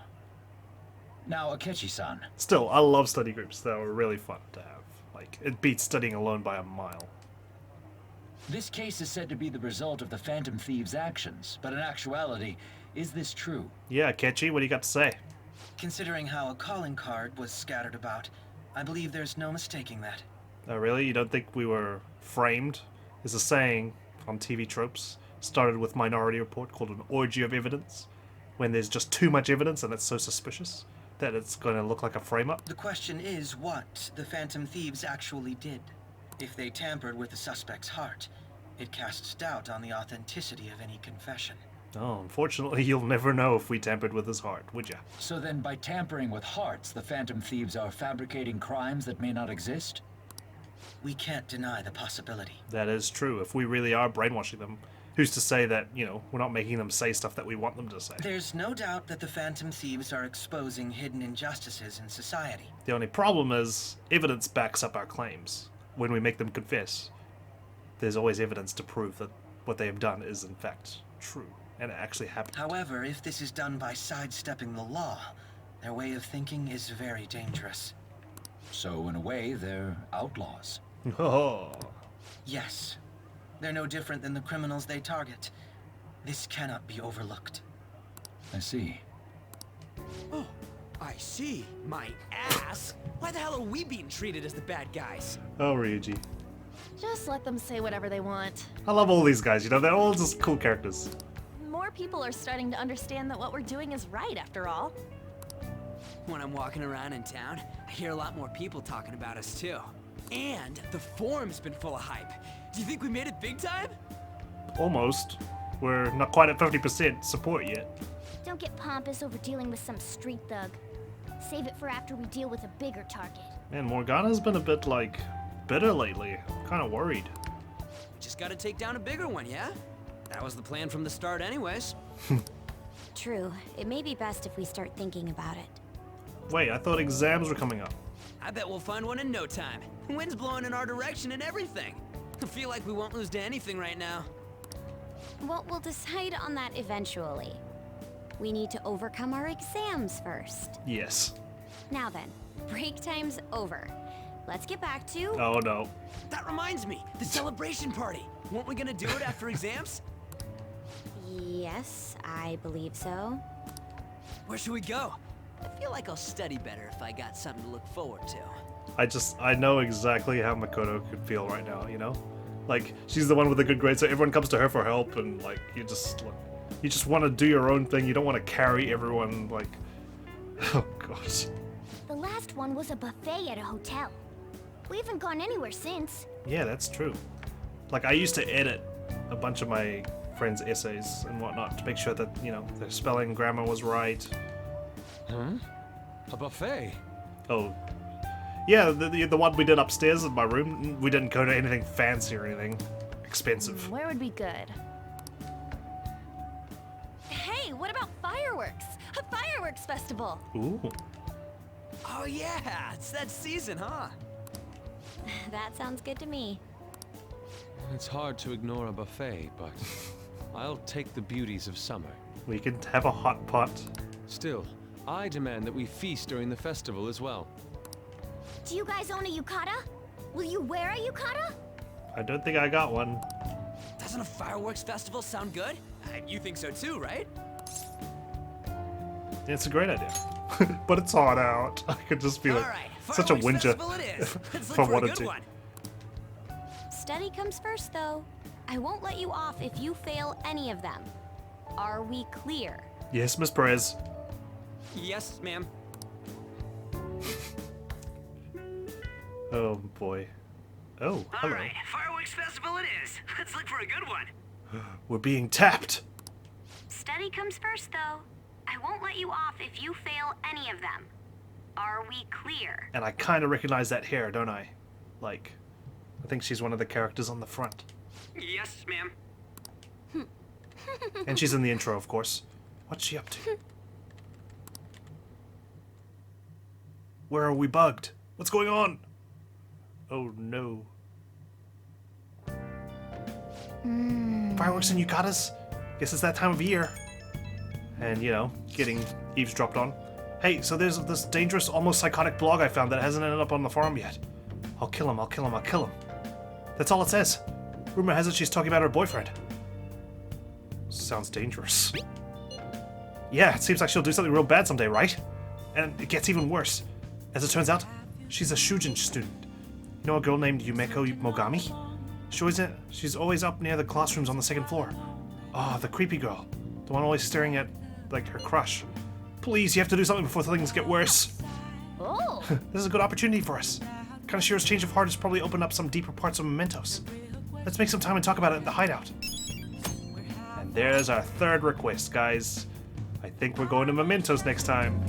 Now, Akechi-san. Still, I love study groups. They were really fun to have. Like, it beats studying alone by a mile. This case is said to be the result of the Phantom Thieves' actions, but in actuality, is this true? Yeah, Kechi, what do you got to say? Considering how a calling card was scattered about, I believe there's no mistaking that. Oh, really? You don't think we were framed? There's a saying on TV tropes, started with Minority Report, called an orgy of evidence, when there's just too much evidence and it's so suspicious that it's going to look like a frame-up. The question is what the Phantom Thieves actually did. If they tampered with the suspect's heart, it casts doubt on the authenticity of any confession. Oh, unfortunately, you'll never know if we tampered with his heart, would ya? So then by tampering with hearts, the Phantom Thieves are fabricating crimes that may not exist? We can't deny the possibility. That is true. If we really are brainwashing them, who's to say that, you know, we're not making them say stuff that we want them to say? There's no doubt that the Phantom Thieves are exposing hidden injustices in society. The only problem is evidence backs up our claims. When we make them confess, there's always evidence to prove that what they have done is in fact true, and it actually happened. However, if this is done by sidestepping the law, their way of thinking is very dangerous. So in a way, they're outlaws. Oh. Yes. They're no different than the criminals they target. This cannot be overlooked. I see. Oh, I see. My ass. Why the hell are we being treated as the bad guys? Oh, Ryuji. Just let them say whatever they want. I love all these guys, you know, they're all just cool characters. More people are starting to understand that what we're doing is right, after all. When I'm walking around in town, I hear a lot more people talking about us too. And the forum's been full of hype. Do you think we made it big time? Almost. We're not quite at 50% support yet. Don't get pompous over dealing with some street thug. Save it for after we deal with a bigger target. Man, Morgana's been a bit, like, bitter lately. I'm kind of worried. Just gotta take down a bigger one, yeah? That was the plan from the start anyways. True. It may be best if we start thinking about it. Wait, I thought exams were coming up. I bet we'll find one in no time. Wind's blowing in our direction and everything. I feel like we won't lose to anything right now. Well, we'll decide on that eventually. We need to overcome our exams first. Yes. Now then, break time's over. Let's get back to... Oh no. That reminds me, the celebration party. Weren't we gonna do it after exams? Yes, I believe so. Where should we go? I feel like I'll study better if I got something to look forward to. I know exactly how Makoto could feel right now, you know? Like, she's the one with the good grades, so everyone comes to her for help, and, like, you just want to do your own thing. You don't want to carry everyone, like... Oh, gosh. The last one was a buffet at a hotel. We haven't gone anywhere since. Yeah, that's true. Like, I used to edit a bunch of my friends' essays and whatnot to make sure that, you know, their spelling, grammar was right. Huh? A buffet? Oh. Yeah, the one we did upstairs in my room. We didn't go to anything fancy or anything expensive. Where would be good? Hey, what about fireworks? A fireworks festival! Ooh. Oh yeah, it's that season, huh? That sounds good to me. It's hard to ignore a buffet, but I'll take the beauties of summer. We can have a hot pot. Still, I demand that we feast during the festival as well. Do you guys own a yukata? Will you wear a yukata? I don't think I got one. Doesn't a fireworks festival sound good? You think so too, right? Yeah, it's a great idea. But it's hot out. I could just feel Alright, such a winter festival it is. Let's if look I for a wanted good to. one. Study comes first, though. I won't let you off if you fail any of them. Are we clear? Yes, Miss Perez. Yes, ma'am. Oh boy. Oh, hello. Alright, fireworks Fireworks festival it is. Let's look for a good one. We're being tapped. Study comes first, though. I won't let you off if you fail any of them. Are we clear? And I kind of recognize that hair, don't I? Like, I think she's one of the characters on the front. Yes, ma'am. And she's in the intro, of course. What's she up to? Where are we bugged? What's going on? Oh no. Fireworks and yukatas? Guess it's that time of year. And, you know, getting eavesdropped on. Hey, so there's this dangerous, almost psychotic blog I found that hasn't ended up on the forum yet. I'll kill him, I'll kill him, I'll kill him. That's all it says. Rumor has it she's talking about her boyfriend. Sounds dangerous. Yeah, it seems like she'll do something real bad someday, right? And it gets even worse. As it turns out, she's a Shujin student. You know a girl named Yumeko Mogami? She's always up near the classrooms on the second floor. Oh, the creepy girl. The one always staring at, like, her crush. Please, you have to do something before things get worse. Oh. This is a good opportunity for us. Kaneshiro's change of heart has probably opened up some deeper parts of Mementos. Let's make some time and talk about it in the hideout. And there's our third request, guys. I think we're going to Mementos next time.